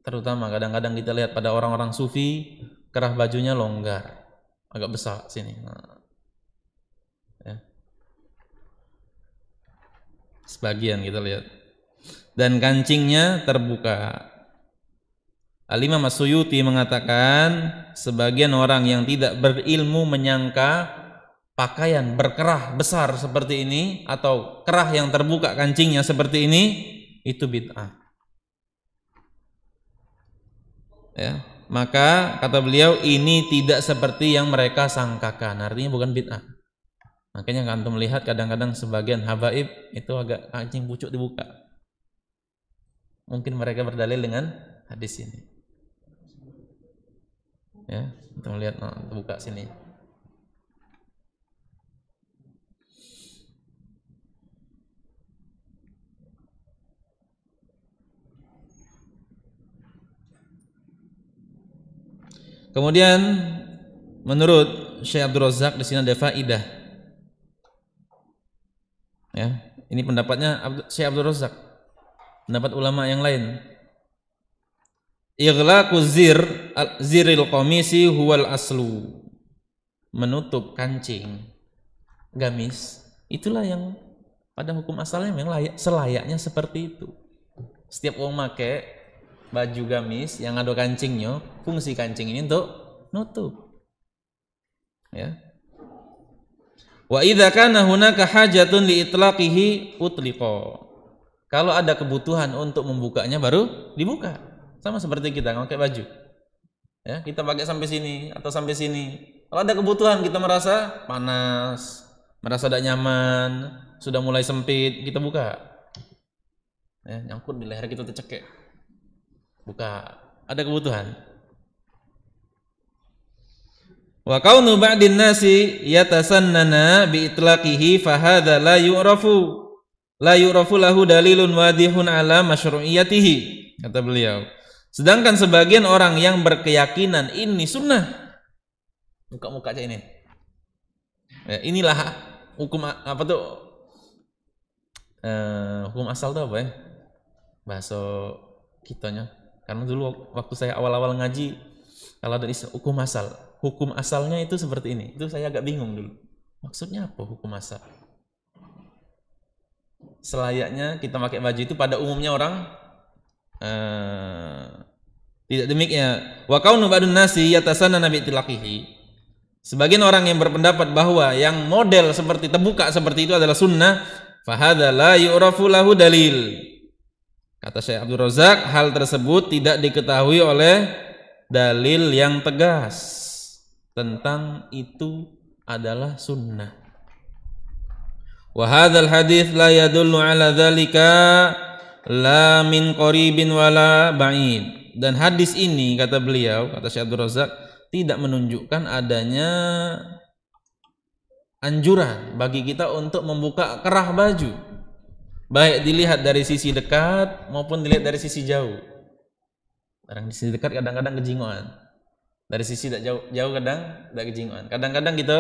terutama kadang-kadang kita lihat pada orang-orang sufi, kerah bajunya longgar, agak besar sini. Nah, ya. Sebagian kita lihat. Dan kancingnya terbuka. Al-Imam As-Suyuti mengatakan, sebagian orang yang tidak berilmu menyangka pakaian berkerah besar seperti ini atau kerah yang terbuka kancingnya seperti ini itu bid'ah. Ya, maka kata beliau ini tidak seperti yang mereka sangkakan, artinya bukan bid'ah. Makanya antum melihat kadang-kadang sebagian habaib itu agak kancing pucuk dibuka. Mungkin mereka berdalil dengan hadis ini. Ya, antum lihat terbuka sini. Kemudian menurut Syekh Abdul Razak di sini ada faidah. Ya, ini pendapatnya Syekh Abdul Razak. Pendapat ulama yang lain. Ighlaqu ziril qamisi huwal aslu. Menutup kancing gamis itulah yang pada hukum asalnya memang selayaknya seperti itu. Setiap orang pakai baju gamis yang ada kancingnya, fungsi kancing ini untuk nutup. Ya. Wa idza kana hunaka hajatun li itlaqihi utliqa. Kalau ada kebutuhan untuk membukanya baru dibuka. Sama seperti kita pakai baju. Ya, kita pakai sampai sini atau sampai sini. Kalau ada kebutuhan kita merasa panas, merasa tidak nyaman, sudah mulai sempit, kita buka. Ya, nyangkut di leher kita tercekek. Buka, ada kebutuhan. Wa kaunu ba'din nasi yatasannana bi itlaqihi fa hadza la yu'rafu lahu dalilun wadihun ala masyru'iyatihi, kata beliau. Sedangkan sebagian orang yang berkeyakinan ini sunnah, muka-muka aja ini. Ya, inilah hukum apa tuh? Hukum asal tuh apa ya? Bahasa kitanya. Karena dulu waktu saya awal-awal ngaji, kalau ada istilah hukum asalnya itu seperti ini. Itu saya agak bingung dulu. Maksudnya apa hukum asal? Selayaknya kita pakai baju itu pada umumnya orang tidak demikian. Wa kaunu ba'dun nasi yatasanna bi itlaqihi. Sebagian orang yang berpendapat bahwa yang model seperti terbuka seperti itu adalah sunnah, fa hadza la yu'rafu lahu dalil. Kata Syekh Abdul Razak, hal tersebut tidak diketahui oleh dalil yang tegas tentang itu adalah sunnah. Wa hadzal hadits la yadullu ala dzalika la min qaribin wala ba'id. Dan hadis ini kata beliau, kata Syekh Abdul Razak, tidak menunjukkan adanya anjuran bagi kita untuk membuka kerah baju. Baik dilihat dari sisi dekat maupun dilihat dari sisi jauh. Dari sisi dekat kadang-kadang kejingoan. Dari sisi jauh kadang tidak kejingoan. Kadang-kadang kita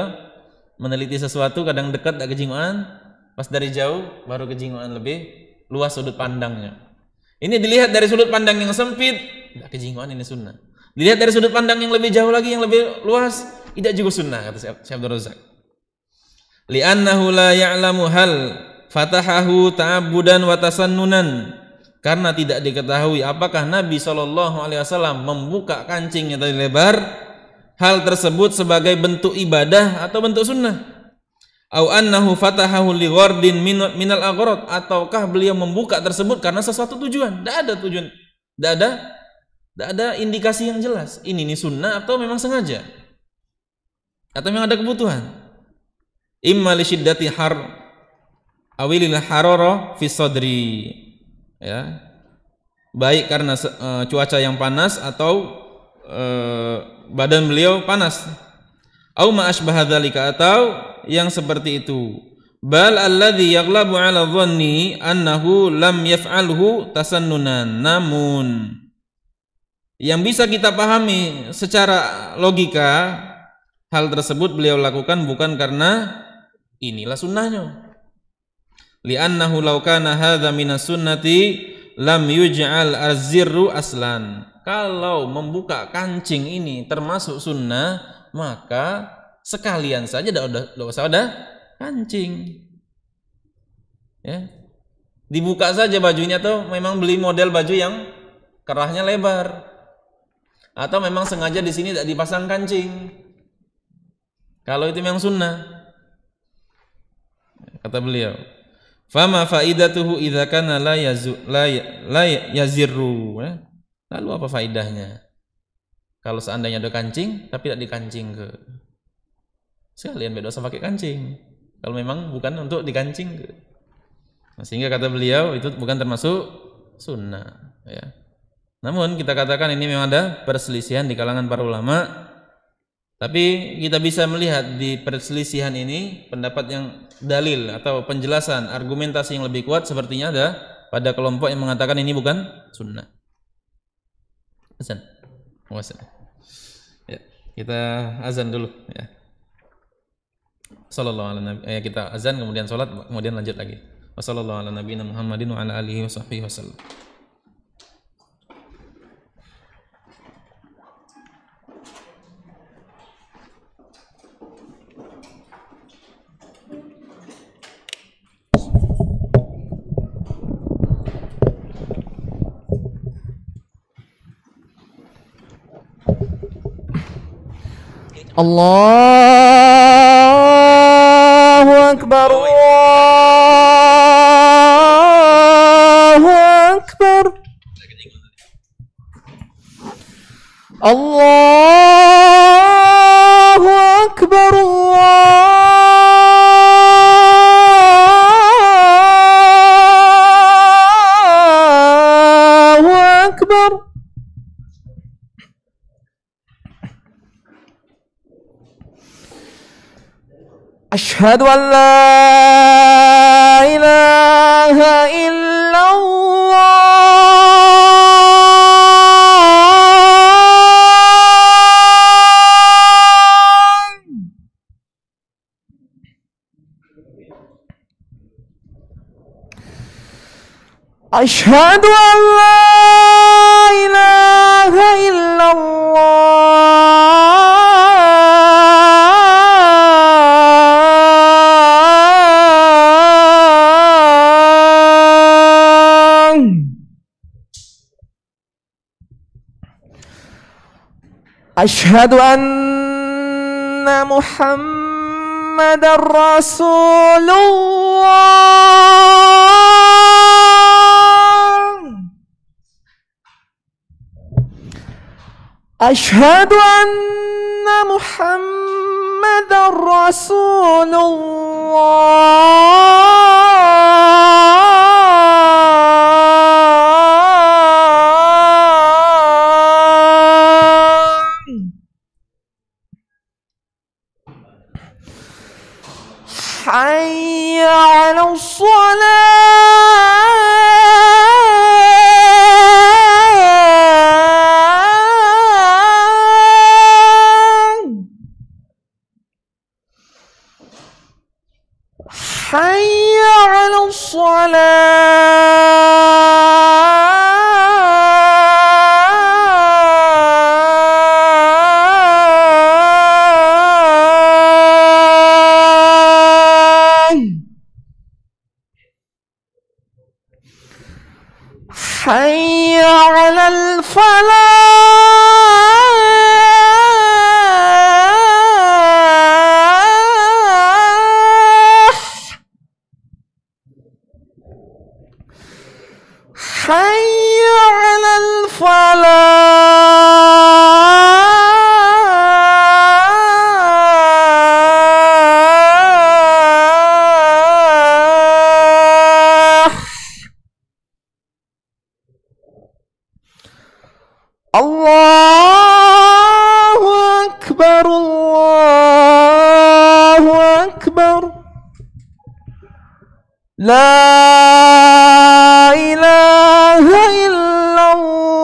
meneliti sesuatu kadang dekat tidak kejingoan, pas dari jauh baru kejingoan lebih luas sudut pandangnya. Ini dilihat dari sudut pandang yang sempit, tidak kejingoan, ini sunnah. Dilihat dari sudut pandang yang lebih jauh lagi, yang lebih luas, tidak juga sunnah, kata Syekh Abdul Razak. Li'annahu la ya'lamu hal fatahahu ta'abudan wa tasannunan, karena tidak diketahui apakah Nabi SAW membuka kancingnya dari lebar, hal tersebut sebagai bentuk ibadah atau bentuk sunnah, au annahu fatahahu li ghardin minal aghrad, ataukah beliau membuka tersebut karena sesuatu tujuan. Tidak ada tujuan, tidak ada Tidak ada indikasi yang jelas. Ini sunnah atau memang sengaja? Atau memang ada kebutuhan? Imma li syiddati har awilil harara fi sadri. Ya. Baik karena cuaca yang panas atau badan beliau panas. Au ma asbaha dzalika, atau yang seperti itu. Bal alladzi yaghlabu 'ala dhanni annahu lam yaf'alhu tasannunan. Namun yang bisa kita pahami secara logika, hal tersebut beliau lakukan bukan karena inilah sunnahnya. Li'annahu law kana hadza minas sunnati lam yuj'al az-zirru aslan. Kalau membuka kancing ini termasuk sunnah, maka sekalian saja tidak usah ada kancing. Ya. Dibuka saja bajunya, atau memang beli model baju yang kerahnya lebar. Atau memang sengaja di sini tidak dipasang kancing. Kalau itu memang sunnah. Kata beliau, fama faidatuhu idza kana la yazirru. Lalu apa faidahnya kalau seandainya ada kancing tapi tidak dikancing ke? Sekalian beda usah pakai kancing kalau memang bukan untuk dikancing ke. Nah, sehingga kata beliau itu bukan termasuk sunnah, ya. Namun kita katakan ini memang ada perselisihan di kalangan para ulama, tapi kita bisa melihat di perselisihan ini pendapat yang dalil atau penjelasan argumentasi yang lebih kuat sepertinya ada pada kelompok yang mengatakan ini bukan sunnah. Azan, ya, kita azan dulu, ya. Sallallahu alaihi wasallam. Kita azan kemudian salat kemudian lanjut lagi. Wassallallahu ala nabiyina Muhammadin wa ala alihi washabbihi wasallam. Allahu Akbar, Allahu Akbar, Allahu Akbar, Allahu Akbar. Asyhadu an la ilaha illallah. Asyhadu an la ilaha illallah. Asyhadu anna Muhammadar Rasulullah. Asyhadu anna Muhammadar Rasulullah. Hayya 'alas shalah. Hayya 'alas shalah. Hayya 'alal falah. Hayya 'alal falah. الله أكبر الله أكبر لا إله إلا الله.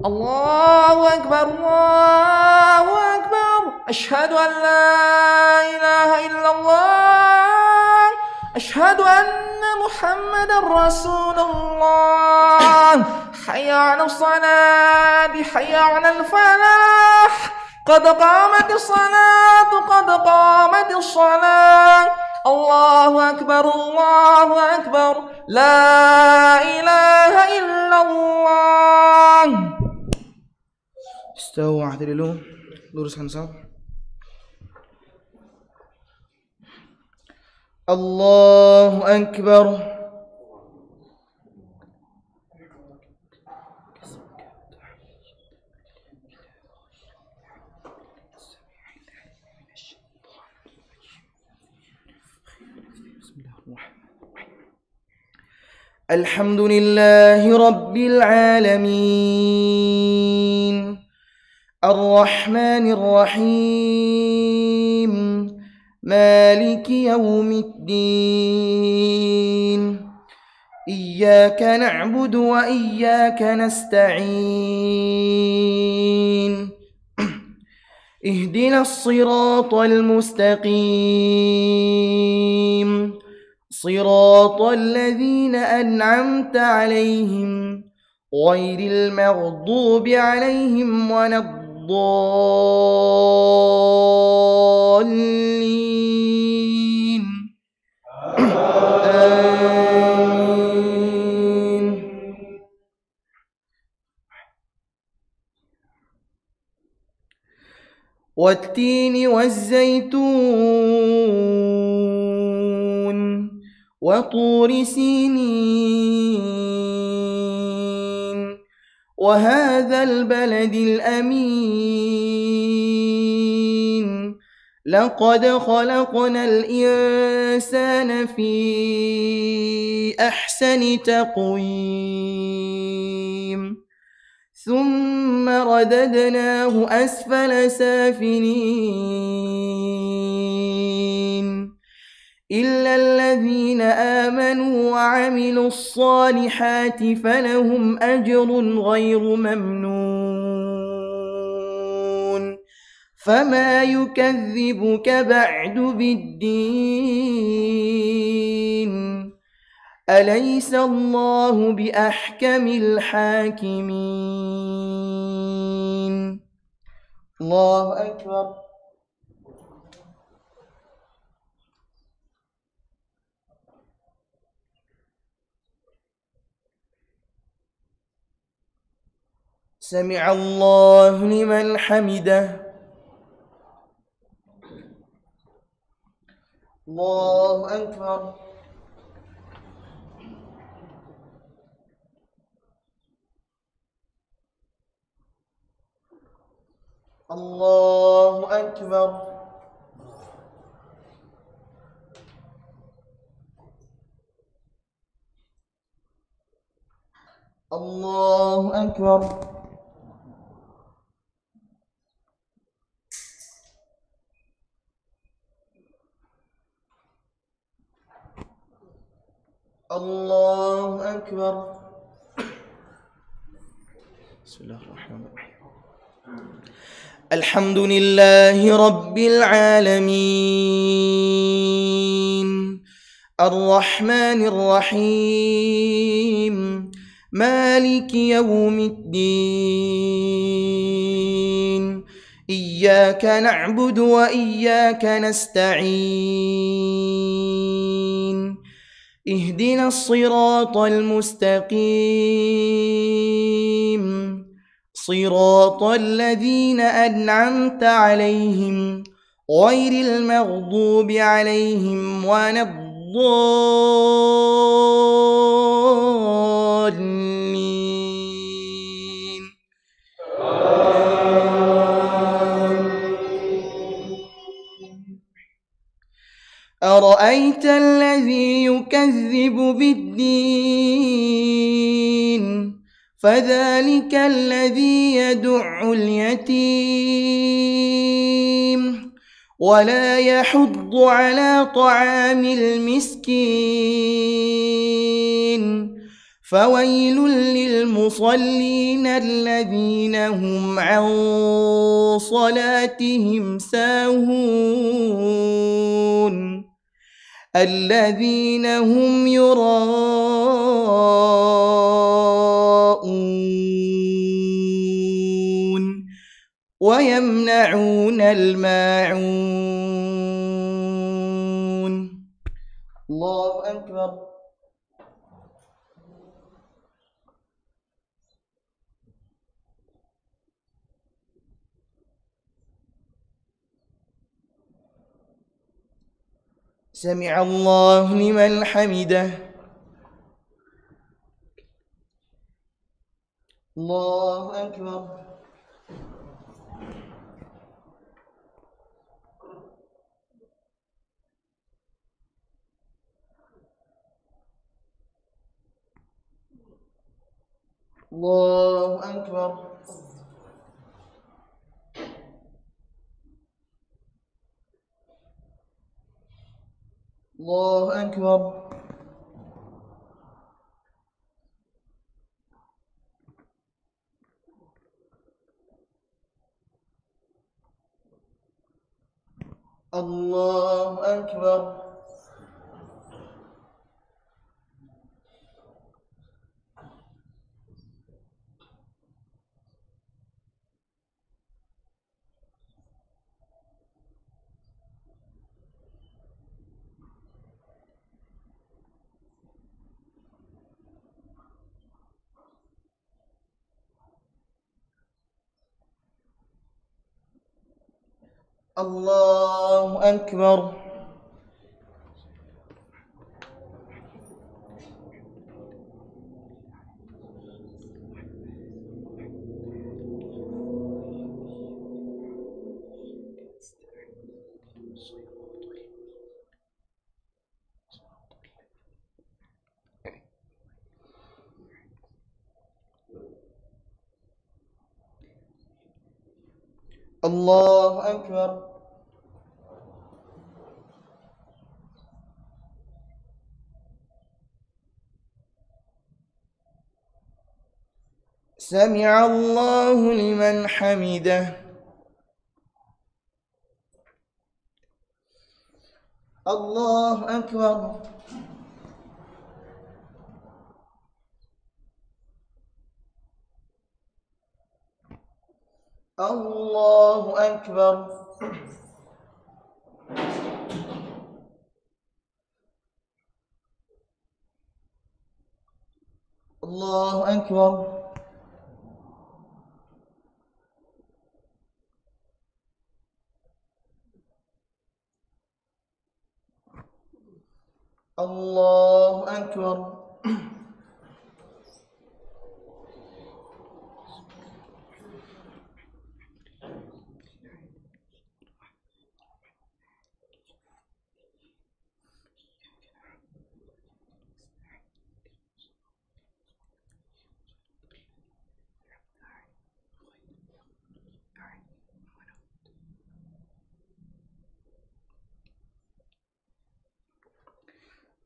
الله أكبر الله أكبر أشهد أن لا إله إلا الله أشهد أن محمد رسول الله حي على الصلاة حي على الفلاح قد قامت الصلاة قد قامت الصلاة الله أكبر لا إله إلا الله. Istawu dulu, luruskan saf. Allahu Akbar. الحمد لله رب العالمين الرحمن الرحيم مالك يوم الدين إياك نعبد وإياك نستعين اهدنا الصراط المستقيم صراط الذين أنعمت عليهم غير المغضوب عليهم ولا الضالين آمين. والتين والزيتون وطور سينين وهذا البلد الأمين لقد خلقنا الإنسان في أحسن تقويم ثم رددناه أسفل سافلين إلا الذين آمنوا وعملوا الصالحات فلهم أجر غير ممنون فما يكذبك بعد بالدين أليس الله بأحكم الحاكمين. الله أكبر. سمع الله لمن حمده. الله أكبر. الله أكبر. الله أكبر. الله أكبر. بسم الله الرحمن الرحيم. الحمد لله رب العالمين الرحمن الرحيم مالك يوم الدين إياك نعبد وإياك نستعين اهدنا الصراط المستقيم صراط الذين أنعمت عليهم غير المغضوب عليهم ولا الضالين. أرأيت الذي يكذب بالدين فذلك الذي يدع اليتيم ولا يحض على طعام المسكين فويل للمصلين الذين هم عن صلاتهم ساهون الذين هم يراءون ويمنعون الماعون. الله أكبر. سمع الله لمن حمده. الله أكبر. الله أكبر. الله أكبر. الله أكبر. الله أكبر. الله أكبر. سمع الله لمن حمده. الله أكبر. الله أكبر. الله أكبر. الله أكبر.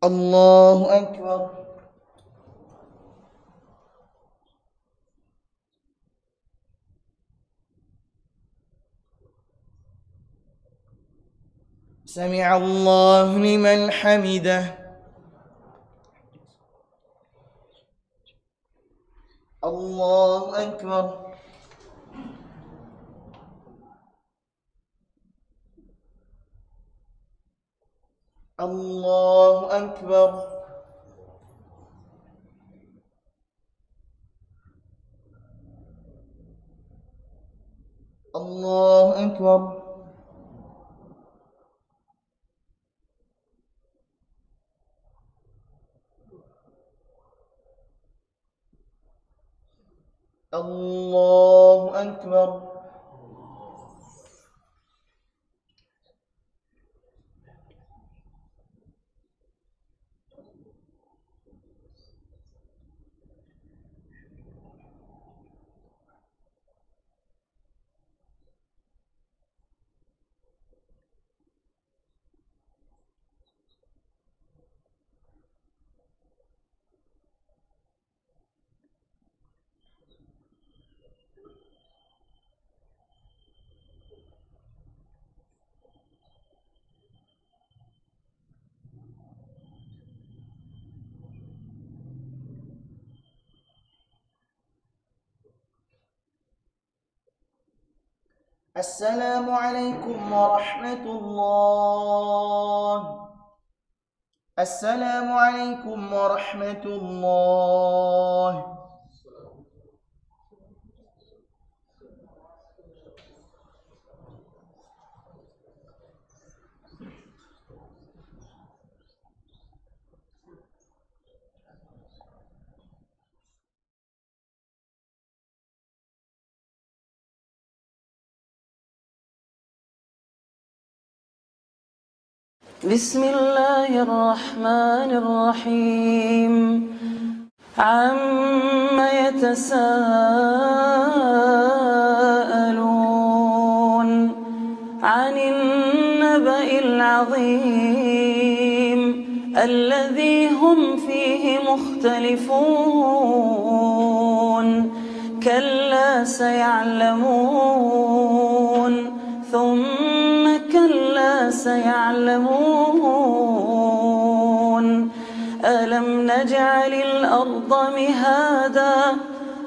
الله أكبر. سمع الله لمن حمده. الله أكبر. الله أكبر. الله أكبر. الله أكبر. السلام عليكم ورحمة الله. السلام عليكم ورحمة الله. بسم الله الرحمن الرحيم عما يتساءلون عن النبأ العظيم الذي هم فيه مختلفون كلا سيعلمون ثم كلا سيعلمون ألم نجعل الأرض مهادا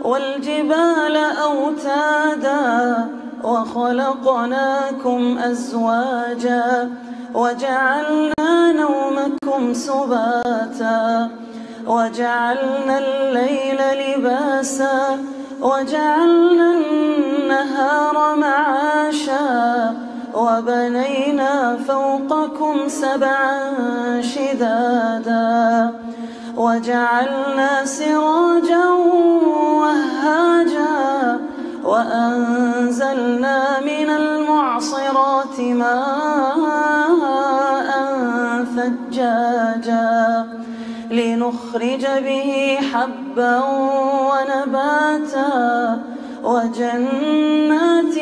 والجبال أوتادا وخلقناكم أزواجا وجعلنا نومكم سباتا وجعلنا الليل لباسا وجعلنا النهار معاشا وبنينا فوقكم سبعا شدادا وجعلنا سراجا وهاجا وأنزلنا من المعصرات ماء ثجاجا لنخرج به حبا ونباتا وجنات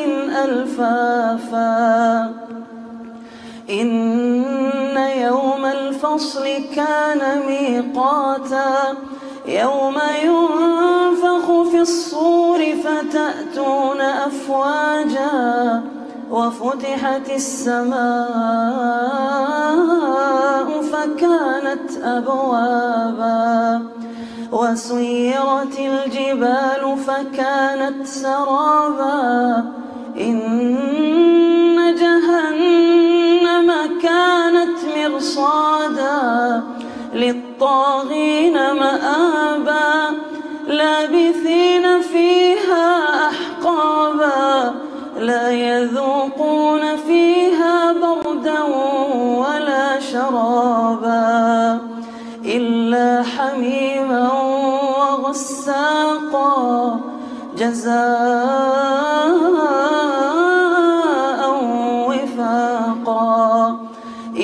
ألفافا إن يوم الفصل كان ميقاتا يوم ينفخ في الصور فتأتون أفواجا وفتحت السماء فكانت أبوابا وسيرت الجبال فكانت سرابا إن جهنم كانت مرصادا للطاغين مآبا لابثين فيها أحقابا لا يذوقون فيها بردا ولا شرابا إلا حميما وغساقا جزاء وفاقا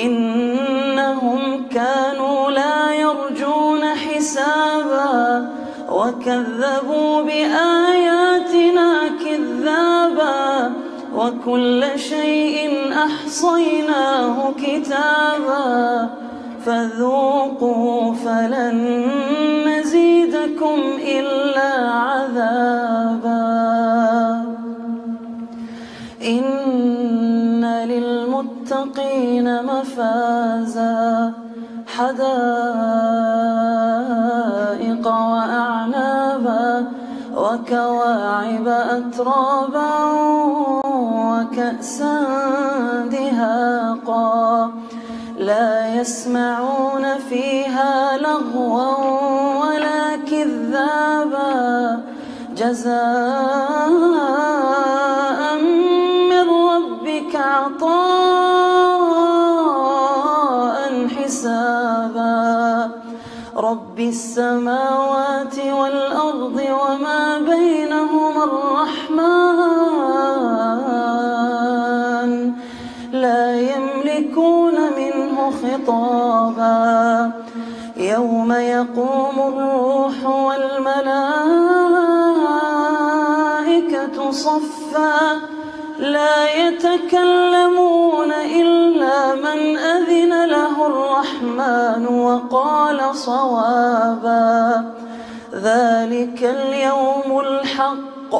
إنهم كانوا لا يرجون حسابا وكذبوا بآياتنا كذابا وكل شيء أحصيناه كتابا فذوقوا فلن نزيدكم إلا عذابا إن للمتقين مفازا حدائق وأعنابا وكواعب أترابا وكأسا دهاقا لا يسمعون فيها لغوا ولا كذابا جزاء من ربك عطاء حسابا رب السماوات والأرض وما بينهما الرحمن لا يملكون منه خطابا يوم يقوم الروح والملائكة صفا لا يتكلمون إلا من أذن له الرحمن وقال صوابا ذلك اليوم الحق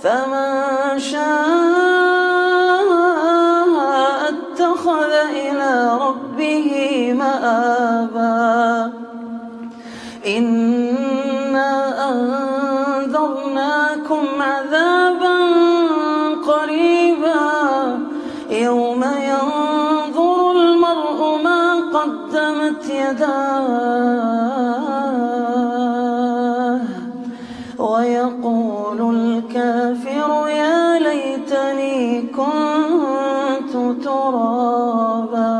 فمن شاء اتخذ إلى ربه مآبا إنا أنذرناكم عذابا قريبا يوم ينظر المرء ما قدمت يداه ويقول الكافر يا ليتني كنت ترابا.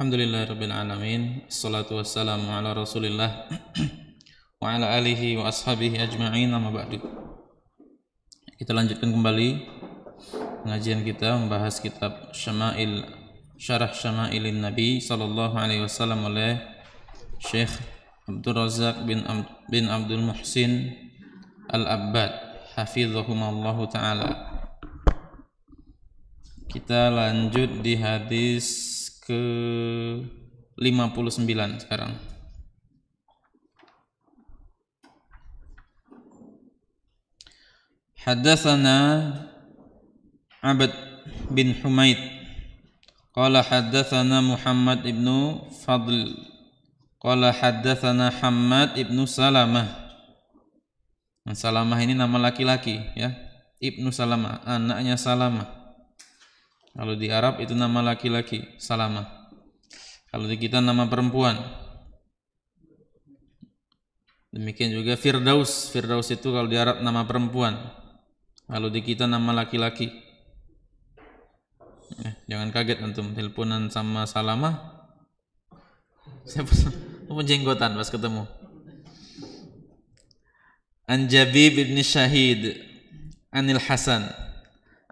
Alhamdulillahirabbil alamin. Assalatu wassalamu ala Rasulillah wa ala alihi wa ashabihi ajma'in. Amma ba'du. Kita lanjutkan kembali pengajian kita membahas kitab Syama'il Syarah Syama'ilin Nabi sallallahu alaihi wasallam oleh Syekh Abdul Razak bin Abdul Muhsin Al-Abbad hafizahumallahu taala. Kita lanjut di hadis ke 59 sekarang. Haddatsana Abd bin Humaid qala haddatsana Muhammad ibnu Fadl qala haddatsana Hammad ibnu Salamah. Nah, Salamah ini nama laki-laki ya. Ibnu Salamah, anaknya Salamah. Kalau di Arab itu nama laki-laki, Salamah. Kalau di kita nama perempuan. Demikian juga Firdaus. Firdaus itu kalau di Arab nama perempuan. Kalau di kita nama laki-laki. Jangan kaget antum teleponan sama Salamah. Siapa jenggotan pas ketemu. An Jabib bin Syahid Anil Hasan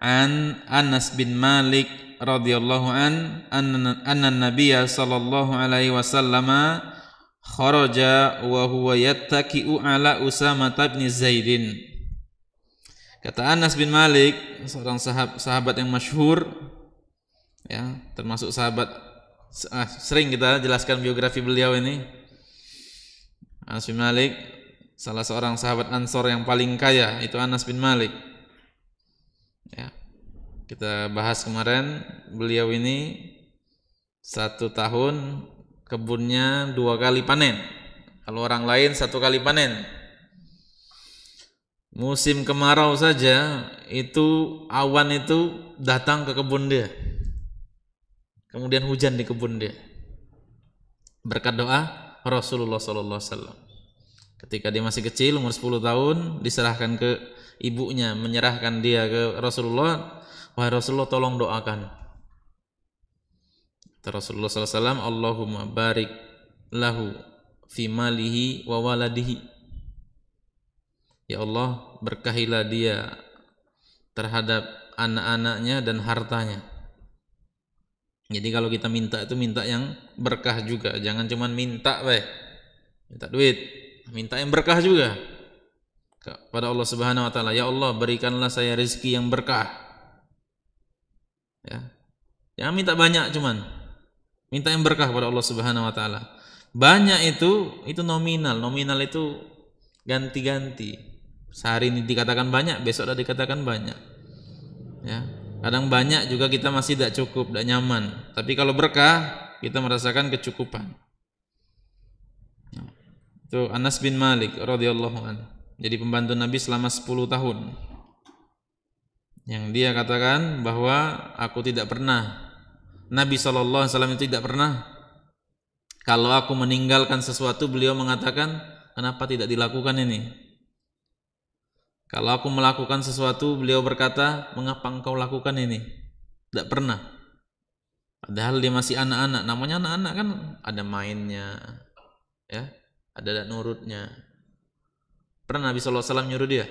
an Anas bin Malik radhiyallahu anna Nabiyya sallallahu alaihi wasallam kharaja wa huwa yattaki'u ala Usamah bin Zaidin. Kata Anas bin Malik, seorang sahabat yang masyhur ya, termasuk sahabat sering kita jelaskan biografi beliau ini. Anas bin Malik salah seorang sahabat Ansor yang paling kaya, itu Anas bin Malik. Ya, kita bahas kemarin beliau ini 1 tahun kebunnya 2 kali panen. Kalau orang lain 1 kali panen. Musim kemarau saja itu awan itu datang ke kebun dia. Kemudian hujan di kebun dia. Berkat doa Rasulullah SAW. Ketika dia masih kecil umur 10 tahun diserahkan ke ibunya, menyerahkan dia ke Rasulullah, wahai Rasulullah tolong doakan. Rasulullah SAW, Allahumma barik lahu fi malihi wa waladihi. Ya Allah, berkahilah dia terhadap anak-anaknya dan hartanya. Jadi kalau kita minta itu minta yang berkah juga, jangan cuma minta minta duit, minta yang berkah juga kepada Allah Subhanahu wa taala. Ya Allah, berikanlah saya rezeki yang berkah. Ya. Jangan minta banyak, cuman minta yang berkah kepada Allah Subhanahu wa taala. Banyak itu nominal. Nominal itu ganti-ganti. Sehari ini dikatakan banyak, besok ada dikatakan banyak. Ya. Kadang banyak juga kita masih tidak cukup, tidak nyaman. Tapi kalau berkah, kita merasakan kecukupan. Itu Anas bin Malik radhiyallahu anhu. Jadi pembantu Nabi selama 10 tahun. Yang dia katakan bahwa aku tidak pernah, Nabi SAW itu tidak pernah, kalau aku meninggalkan sesuatu beliau mengatakan, kenapa tidak dilakukan ini? Kalau aku melakukan sesuatu beliau berkata, mengapa engkau lakukan ini? Tidak pernah. Padahal dia masih anak-anak. Namanya anak-anak kan ada mainnya, ya, ada nurutnya. Pernah Nabi SAW nyuruh dia?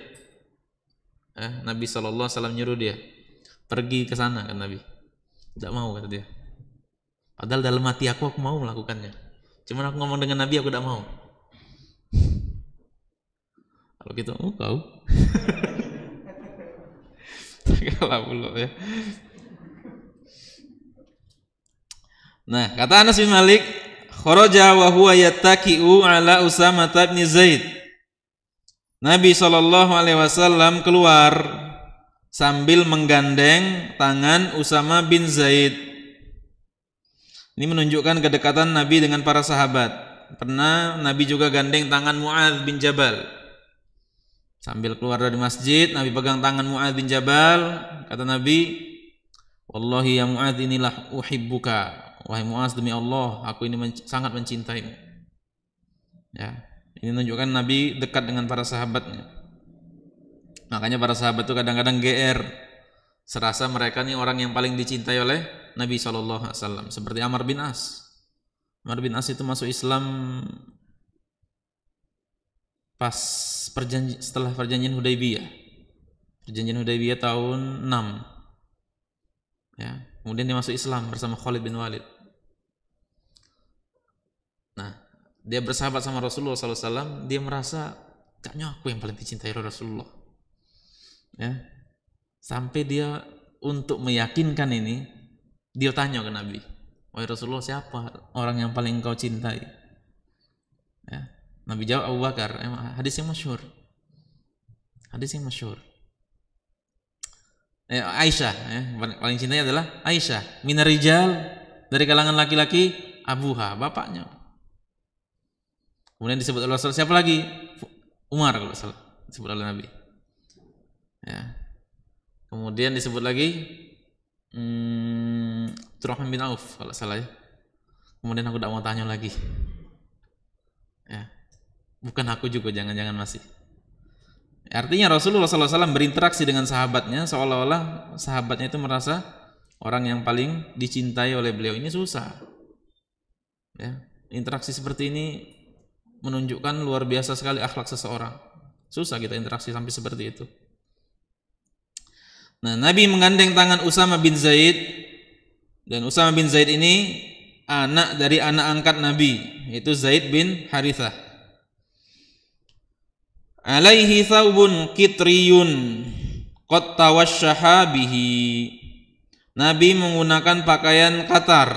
Nabi SAW nyuruh dia pergi ke sana kan Nabi? Tidak mau kata dia. Padahal dalam hati aku mau melakukannya. Cuman aku ngomong dengan Nabi aku tidak mau. Kalau gitu, kau. Kalah pula ya. Nah, kata Anas bin Malik, kharaja wa huwa yattaki'u ala Usamah bin Zaid. Nabi SAW keluar sambil menggandeng tangan Usamah bin Zaid. Ini menunjukkan kedekatan Nabi dengan para sahabat. Pernah Nabi juga gandeng tangan Mu'adz bin Jabal. Sambil keluar dari masjid, Nabi pegang tangan Mu'adz bin Jabal. Kata Nabi, wallahi ya Mu'adz inilah uhibbuka. Wahai Mu'adz, demi Allah, aku ini sangat mencintaimu. Ya. Ini menunjukkan Nabi dekat dengan para sahabatnya. Makanya para sahabat itu kadang-kadang GR, serasa mereka ini orang yang paling dicintai oleh Nabi SAW. Seperti Amr bin As. Amr bin As itu masuk Islam pas setelah perjanjian Hudaybiyah. Perjanjian Hudaybiyah tahun 6. Ya, kemudian dia masuk Islam bersama Khalid bin Walid. Nah, dia bersahabat sama Rasulullah SAW. Dia merasa kayaknya aku yang paling dicintai Rasulullah. Ya, sampai dia untuk meyakinkan ini, dia tanya ke Nabi, wahai Rasulullah, siapa orang yang paling engkau cintai? Ya, Nabi jawab Abu Bakar. Hadis yang masyhur. Aisyah, paling cintanya adalah Aisyah. Minar rijal, dari kalangan laki-laki, abuha, bapaknya. Kemudian disebut oleh Rasul, siapa lagi? Umar kalau salah, disebut oleh Nabi. Ya. Kemudian disebut lagi Abdurrahman bin Auf kalau salah ya. Kemudian aku tidak mau tanya lagi. Ya. Bukan aku juga, jangan-jangan masih. Artinya Rasulullah SAW berinteraksi dengan sahabatnya seolah-olah sahabatnya itu merasa orang yang paling dicintai oleh beliau. Ini susah. Ya, interaksi seperti ini menunjukkan luar biasa sekali akhlak seseorang. Susah kita interaksi sampai seperti itu. Nah, Nabi menggandeng tangan Usama bin Zaid, dan Usama bin Zaid ini anak dari anak angkat Nabi, yaitu Zaid bin Harithah. Alaihi thawbun kitriyun qad tawashshaha bihi. Nabi menggunakan pakaian Qatar.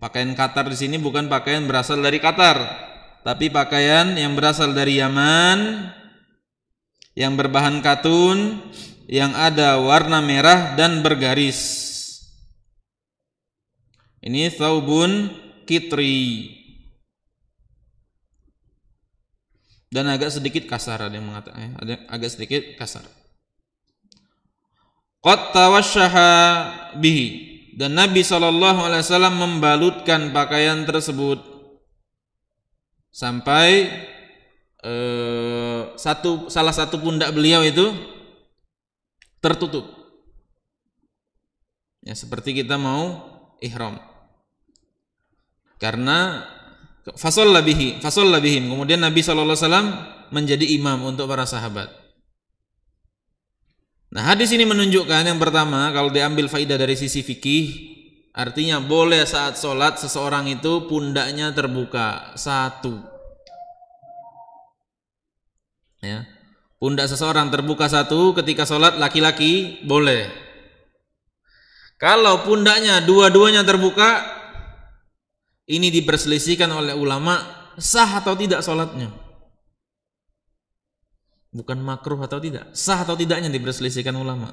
Pakaian Qatar di sini bukan pakaian berasal dari Qatar, tapi pakaian yang berasal dari Yaman, yang berbahan katun, yang ada warna merah dan bergaris. Ini thawbun kitri. Dan agak sedikit kasar, ada yang mengatakan, agak sedikit kasar. Qad tawashshaha bihi, dan Nabi SAW membalutkan pakaian tersebut sampai salah satu pundak beliau itu tertutup. Ya, seperti kita mau ihram. Karena fasalla bihim. Kemudian Nabi SAW menjadi imam untuk para sahabat. Nah, hadis ini menunjukkan yang pertama, kalau diambil faidah dari sisi fikih, artinya boleh saat sholat seseorang itu pundaknya terbuka satu. Ya, pundak seseorang terbuka satu ketika sholat laki-laki boleh. Kalau pundaknya dua-duanya terbuka, ini diperselisihkan oleh ulama, sah atau tidak sholatnya. Bukan makruh atau tidak, sah atau tidaknya diperselisihkan ulama.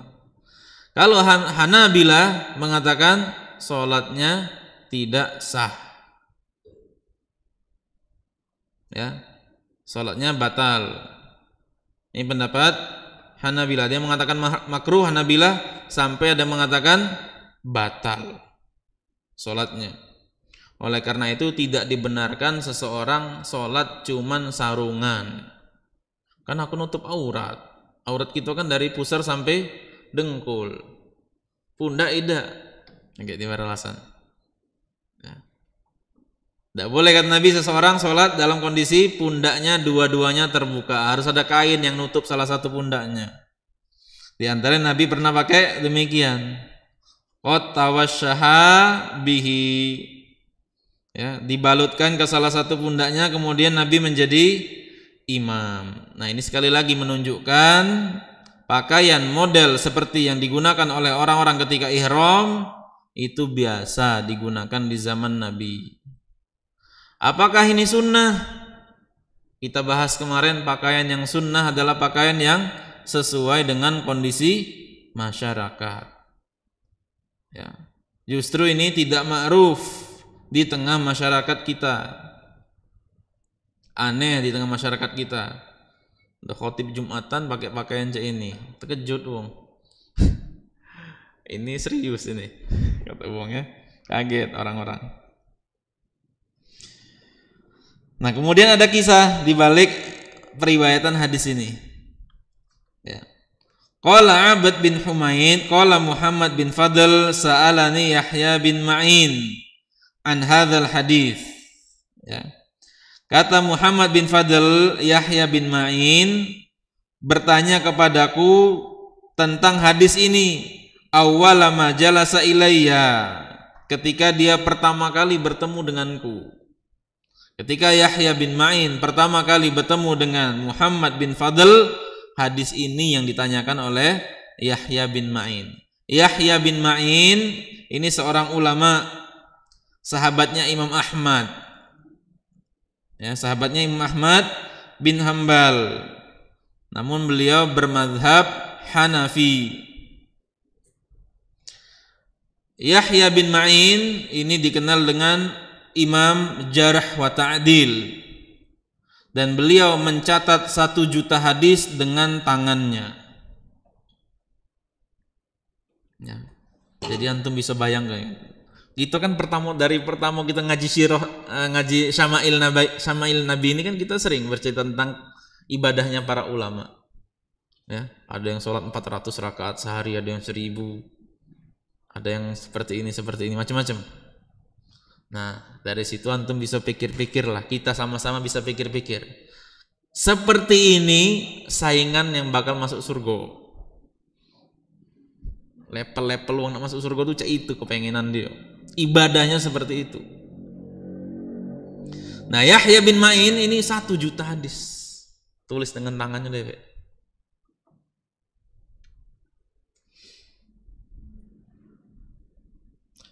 Kalau Hanabilah mengatakan sholatnya tidak sah, ya, sholatnya batal. Ini pendapat Hanabilah. Dia mengatakan makruh Hanabilah, sampai ada mengatakan batal sholatnya. Oleh karena itu tidak dibenarkan seseorang sholat cuman sarungan. Kan aku nutup aurat. Aurat kita kan dari pusar sampai dengkul. Pundak tidak. Enggak alasan. Ya. Tidak boleh kata Nabi seseorang sholat dalam kondisi pundaknya dua-duanya terbuka. Harus ada kain yang nutup salah satu pundaknya. Di antara Nabi pernah pakai demikian. Qad tawashshaha bihi. Ya, dibalutkan ke salah satu pundaknya, kemudian Nabi menjadi imam. Nah, ini sekali lagi menunjukkan pakaian model seperti yang digunakan oleh orang-orang ketika ihram itu biasa digunakan di zaman Nabi. Apakah ini sunnah? Kita bahas kemarin, pakaian yang sunnah adalah pakaian yang sesuai dengan kondisi masyarakat. Ya. Justru ini tidak ma'ruf di tengah masyarakat kita, aneh di tengah masyarakat kita. Udah khotib Jumatan pakai pakaian kayak ini, terkejut wong. Ini serius ini, kata wong ya, kaget orang-orang. Nah, kemudian ada kisah di balik periwayatan hadis ini. Ya. Qala Abd bin Humaid, qala Muhammad bin Fadl, sa'alani Yahya bin Ma'in. an hadzal hadits. Ya. Kata Muhammad bin Fadl, Yahya bin Ma'in bertanya kepadaku tentang hadis ini. Awwala ma jalasa ilayya, ketika dia pertama kali bertemu denganku. Ketika Yahya bin Ma'in pertama kali bertemu dengan Muhammad bin Fadl, hadis ini yang ditanyakan oleh Yahya bin Ma'in. Yahya bin Ma'in ini seorang ulama, sahabatnya Imam Ahmad. Ya, sahabatnya Imam Ahmad bin Hambal. Namun beliau bermadhab Hanafi. Yahya bin Ma'in ini dikenal dengan Imam Jarh wa Ta'dil, dan beliau mencatat 1 juta hadis dengan tangannya. Ya. Jadi antum bisa bayangkan. Itu kan dari pertama kita ngaji sirah, ngaji Syama'il Nabi ini kan kita sering bercerita tentang ibadahnya para ulama. Ya, ada yang sholat 400 rakaat sehari, ada yang 1000, ada yang seperti ini, macam-macam. Nah, dari situ antum bisa pikir-pikir lah, kita sama-sama bisa pikir-pikir. Seperti ini saingan yang bakal masuk surga. Level-level yang masuk surga tuh itu kepengenan dia. Ibadahnya seperti itu. Nah, Yahya bin Ma'in ini 1 juta hadis. Tulis dengan tangannya deh.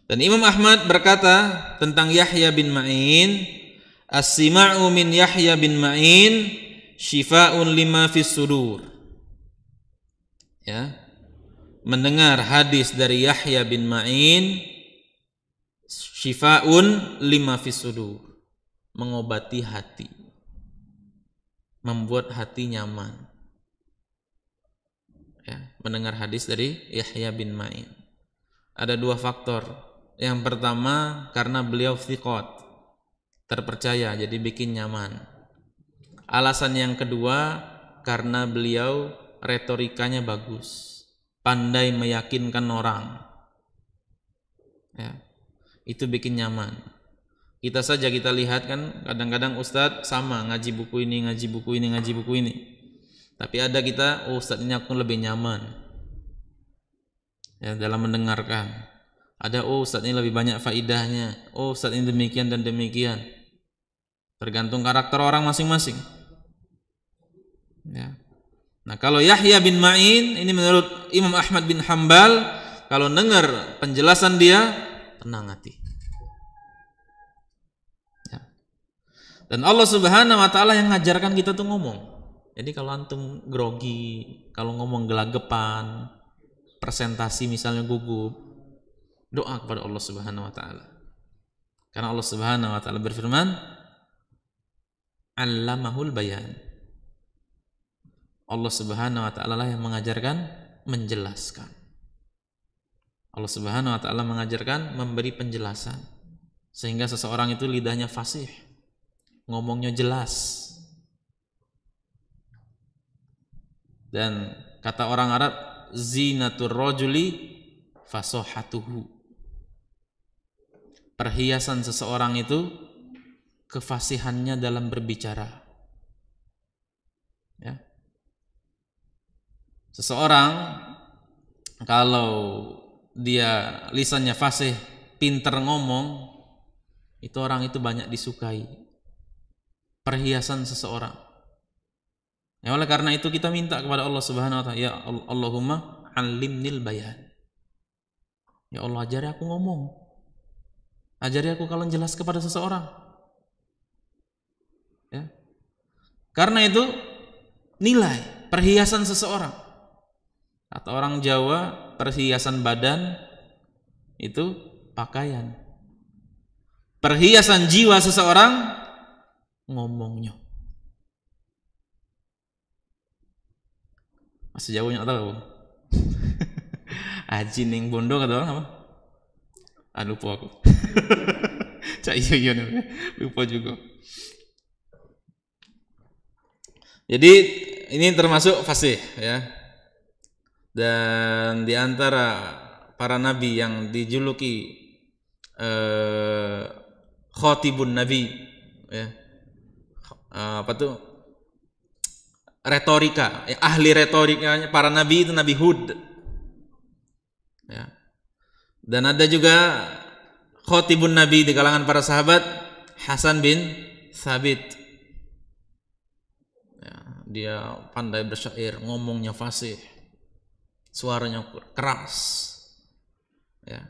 Dan Imam Ahmad berkata tentang Yahya bin Ma'in, as-sima'u min Yahya bin Ma'in syifa'un lima fis sudur. Ya. Mendengar hadis dari Yahya bin Ma'in, syifa'un lima fis sudur, mengobati hati, membuat hati nyaman. Ya, mendengar hadis dari Yahya bin Ma'in. Ada 2 faktor. Yang pertama, karena beliau thiqat, terpercaya, jadi bikin nyaman. Alasan yang kedua, karena beliau retorikanya bagus, pandai meyakinkan orang. Ya, itu bikin nyaman. Kita saja kita lihat kan, kadang-kadang ustadz sama ngaji buku ini, ngaji buku ini. Tapi ada kita, ustadz ini aku lebih nyaman ya dalam mendengarkan. Ada ustadz ini lebih banyak faidahnya, ustadz ini demikian dan demikian. Tergantung karakter orang masing-masing. Ya. Nah, kalau Yahya bin Ma'in ini menurut Imam Ahmad bin Hambal, kalau dengar penjelasan dia tenang hati. Ya. Dan Allah Subhanahu wa taala yang ngajarkan kita tuh ngomong. Jadi kalau antum grogi, kalau ngomong gelagapan, presentasi misalnya gugup, doa kepada Allah Subhanahu wa taala. Karena Allah Subhanahu wa taala berfirman, "Allamahul bayan." Allah Subhanahu wa taala lah yang mengajarkan menjelaskan. Allah Subhanahu wa taala mengajarkan memberi penjelasan sehingga seseorang itu lidahnya fasih, ngomongnya jelas. Dan kata orang Arab, zinatur rajuli fasohatuhu. Perhiasan seseorang itu kefasihannya dalam berbicara. Ya. Seseorang kalau dia lisannya fasih, pinter ngomong, itu orang itu banyak disukai. Perhiasan seseorang. Ya, oleh karena itu kita minta kepada Allah Subhanahu wa taala, ya Allahumma 'allimnil bayan. Ya Allah, ajari aku ngomong. Ajari aku kalau jelas kepada seseorang. Ya. Karena itu nilai perhiasan seseorang. Kata orang Jawa, perhiasan badan itu pakaian. Perhiasan jiwa seseorang ngomongnya. Masih jauhnya tahu. Aji ning bondo kata orang apa? Lupa aku. Cak iya lupa juga. Jadi ini termasuk fasih ya. Dan di antara para nabi yang dijuluki khatibun nabi, ya. Apa tuh? Retorika, ahli retorikanya para nabi itu Nabi Hud. Ya. Dan ada juga khatibun nabi di kalangan para sahabat, Hasan bin Thabit. Ya, dia pandai bersyair, ngomongnya fasih, suaranya keras. Ya.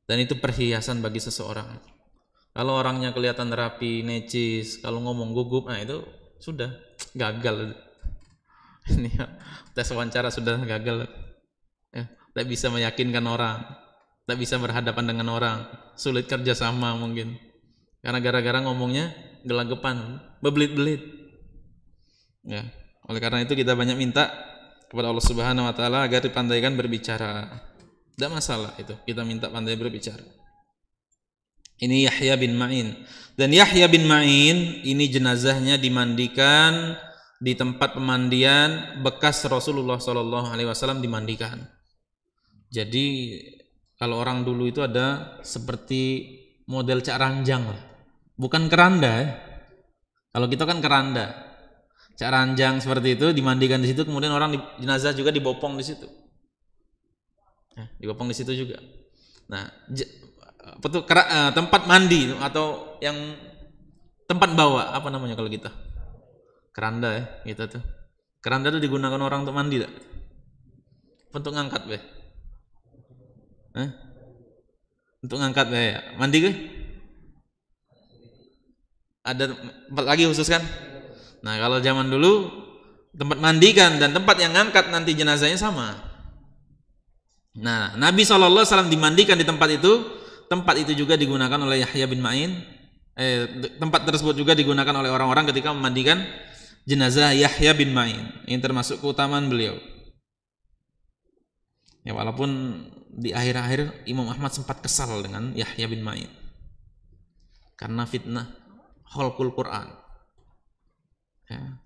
Dan itu perhiasan bagi seseorang. Kalau orangnya kelihatan rapi, necis, kalau ngomong gugup, nah itu sudah gagal. Ini ya, tes wawancara sudah gagal. Ya, tidak bisa meyakinkan orang, tidak bisa berhadapan dengan orang, sulit kerjasama mungkin. Karena gara-gara ngomongnya gelagapan, bebelit-belit. Ya, oleh karena itu kita banyak minta kepada Allah Subhanahu Wa Taala agar dipandaikan berbicara. Tidak masalah itu, kita minta pandai berbicara. Ini Yahya bin Ma'in. Dan Yahya bin Ma'in ini jenazahnya dimandikan di tempat pemandian bekas Rasulullah SAW dimandikan. Jadi kalau orang dulu itu ada seperti model cak ranjang lah. Bukan keranda ya. Kalau kita kan keranda. Cak ranjang seperti itu dimandikan di situ, kemudian orang jenazah juga dibopong di situ. Dibopong di situ juga. Nah, tempat mandi atau yang tempat bawa, apa namanya kalau kita? Keranda ya, gitu tuh. Keranda itu digunakan orang untuk mandi tak? Untuk ngangkat be? Untuk ngangkat be ya? Mandi ke? Ada tempat lagi khusus kan? Nah kalau zaman dulu tempat mandikan dan tempat yang ngangkat nanti jenazahnya sama. Nah Nabi SAW dimandikan di tempat itu juga digunakan oleh Yahya bin Ma'in. Tempat tersebut juga digunakan oleh orang-orang ketika memandikan jenazah Yahya bin Ma'in. Ini termasuk keutamaan beliau. Ya walaupun di akhir-akhir Imam Ahmad sempat kesal dengan Yahya bin Ma'in karena fitnah khalqul Quran. Ya.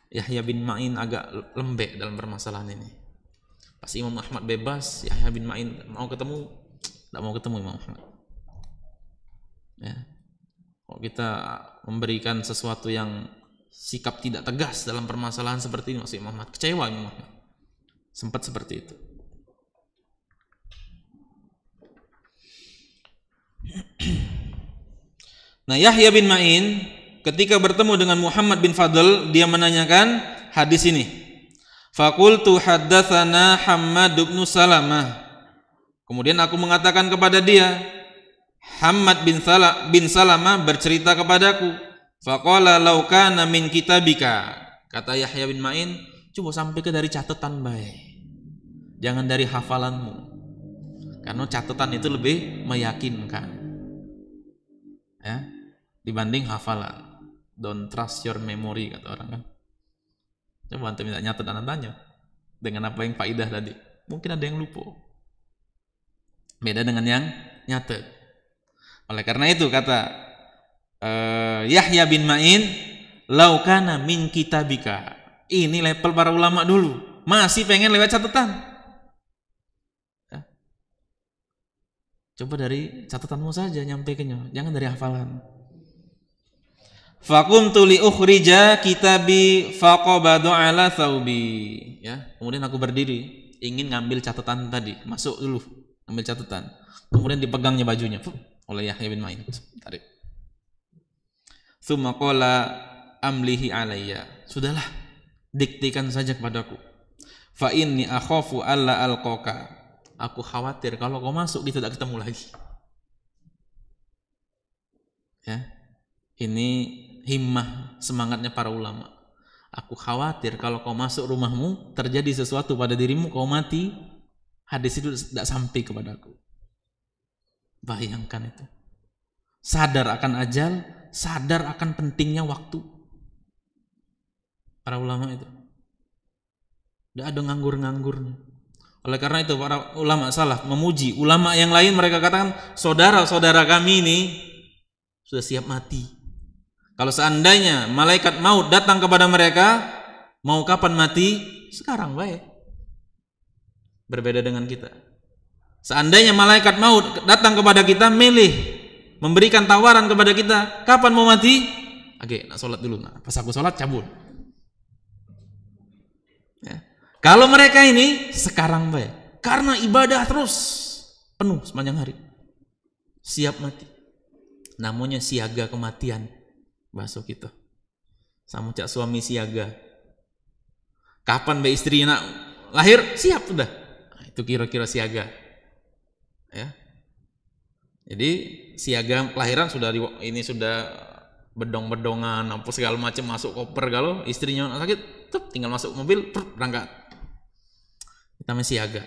Yahya bin Ma'in agak lembek dalam permasalahan ini. Pas Imam Ahmad bebas, Yahya bin Ma'in mau ketemu, tidak mau ketemu Imam Ahmad. Ya. Kalau kita memberikan sesuatu yang sikap tidak tegas dalam permasalahan seperti ini, Imam Ahmad kecewa. Imam Ahmad sempat seperti itu. Nah Yahya bin Ma'in ketika bertemu dengan Muhammad bin Fadl, dia menanyakan hadis ini. Faqultu haddatsana Hammad bin Salamah. Kemudian aku mengatakan kepada dia, Hammad bin Salamah bercerita kepadaku. Faqala law kana min kitabika. Kata Yahya bin Ma'in, coba sampai ke dari catatan baik. Jangan dari hafalanmu. Karena catatan itu lebih meyakinkan. Ya, dibanding hafalan. Don't trust your memory kata orang kan. Coba antum minta nyatet anak tanya dengan apa yang faidah tadi. Mungkin ada yang lupa. Beda dengan yang nyatet. Oleh karena itu kata Yahya bin Ma'in, lau kana min kitabika. Ini level para ulama dulu. Masih pengen lewat catatan. Ya. Coba dari catatanmu saja nyampaikannya, jangan dari hafalan. Faqumtu li ukhrija kitabi faqabadu ala thawbi. Ya, kemudian aku berdiri ingin ngambil catatan tadi, masuk dulu ambil catatan. Kemudian dipegangnya bajunya oleh Yahya bin Ma'in. Tarik. Tsumma qala amlihi alayya. Sudahlah, diktikan saja kepadaku. Fa inni akhafu alla alqaka. Aku khawatir kalau kau masuk kita tidak ketemu lagi. Ya. Ini himmah semangatnya para ulama. Aku khawatir kalau kau masuk rumahmu terjadi sesuatu pada dirimu, kau mati, hadis itu tidak sampai kepadaku. Bayangkan itu. Sadar akan ajal, sadar akan pentingnya waktu. Para ulama itu tidak ada nganggur-nganggurnya. Oleh karena itu para ulama salaf memuji ulama yang lain, mereka katakan saudara-saudara kami ini sudah siap mati. Kalau seandainya malaikat maut datang kepada mereka, mau kapan mati? Sekarang baik. Berbeda dengan kita. Seandainya malaikat maut datang kepada kita, milih memberikan tawaran kepada kita, kapan mau mati? Oke, nak sholat dulu. Nah, pas aku sholat cabut. Ya. Kalau mereka ini sekarang baik, karena ibadah terus penuh sepanjang hari, siap mati. Namanya siaga kematian, bahasa kita. Sama cak suami siaga. Kapan mbak istri nak lahir, siap sudah. Nah, itu kira-kira siaga. Ya. Jadi siaga kelahiran sudah ini sudah bedong-bedongan, apa segala macam, masuk koper. Kalau istrinya sakit, tinggal masuk mobil, berangkat. Kita masih siaga.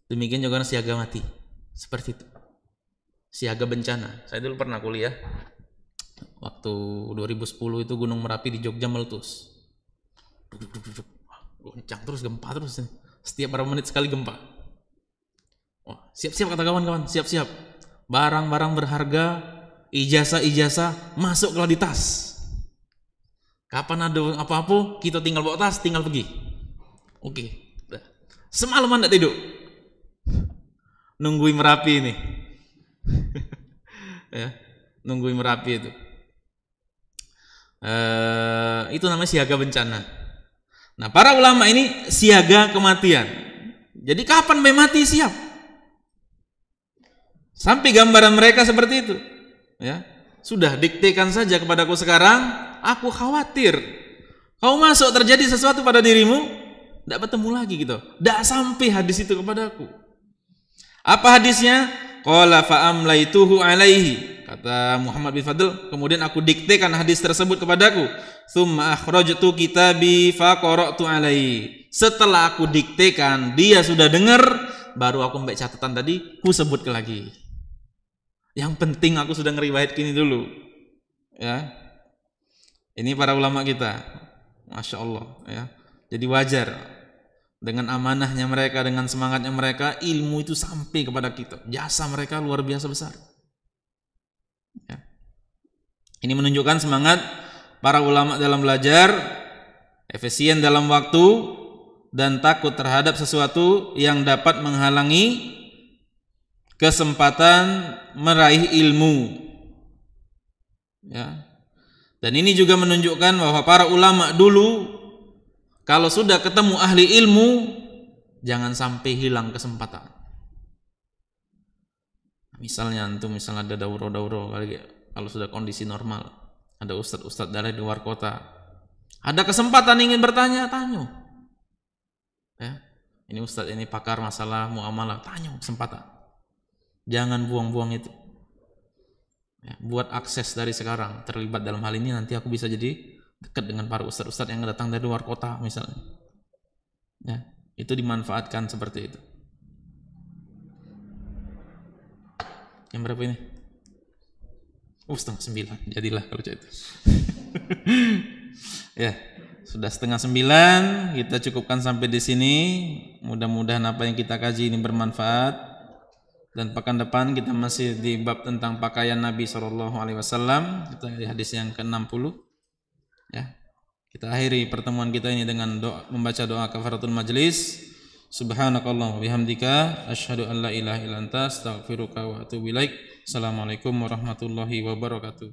Demikian juga siaga mati. Seperti itu. Siaga bencana. Saya dulu pernah kuliah. Waktu 2010 itu Gunung Merapi di Jogja meletus. Goncang terus, gempa terus. Setiap berapa menit sekali gempa. Wah, siap-siap kata kawan-kawan, siap-siap. Barang-barang berharga, ijazah-ijazah masuklah di tas. Kapan ada apa-apa, kita tinggal bawa tas, tinggal pergi. Oke. Semalaman tidak tidur. Nungguin Merapi ini. Ya, nungguin Merapi itu. Itu namanya siaga bencana. Nah, para ulama ini siaga kematian. Jadi kapan mati siap? Sampai gambaran mereka seperti itu. Ya, sudah diktekan saja kepadaku sekarang. Aku khawatir kau masuk terjadi sesuatu pada dirimu, tidak bertemu lagi gitu. Tidak sampai hadis itu kepadaku. Apa hadisnya? Qala fa'amlaituhu alaihi. Kata Muhammad bin Fadl, kemudian aku diktekan hadis tersebut kepadaku. Tsumma akhrajtu kitabi faqara'tu alaihi. Setelah aku diktekan, dia sudah dengar, baru aku ambil catatan tadi, ku sebut lagi. Yang penting aku sudah ngeriwayat kini dulu. Ya. Ini para ulama kita. Masya Allah. Ya. Jadi wajar. Dengan amanahnya mereka, dengan semangatnya mereka, ilmu itu sampai kepada kita. Jasa mereka luar biasa besar. Ya. Ini menunjukkan semangat para ulama dalam belajar, efisien dalam waktu, dan takut terhadap sesuatu yang dapat menghalangi kesempatan meraih ilmu. Ya. Dan ini juga menunjukkan bahwa para ulama dulu kalau sudah ketemu ahli ilmu, jangan sampai hilang kesempatan. Misalnya misalnya ada dauro-dauro, kalau sudah kondisi normal, ada ustadz-ustadz dari luar kota, ada kesempatan ingin bertanya, tanya. Ya, ini ustadz ini pakar masalah muamalah, tanya, kesempatan. Jangan buang-buang itu. Ya, buat akses dari sekarang, terlibat dalam hal ini, nanti aku bisa jadi dekat dengan para ustadz-ustadz yang datang dari luar kota misalnya. Ya, itu dimanfaatkan seperti itu. Yang berapa ini? 8:30, jadilah kalau itu. Ya, sudah 8:30, kita cukupkan sampai di sini. Mudah-mudahan apa yang kita kaji ini bermanfaat. Dan pekan depan kita masih di bab tentang pakaian Nabi SAW. Kita di hadis yang ke-60. Ya, kita akhiri pertemuan kita ini dengan membaca doa kafaratul majlis. Subhanakallah wa bihamdika asyhadu an la ilaha illa anta astaghfiruka wa atubu ilaik. Assalamualaikum warahmatullahi wabarakatuh.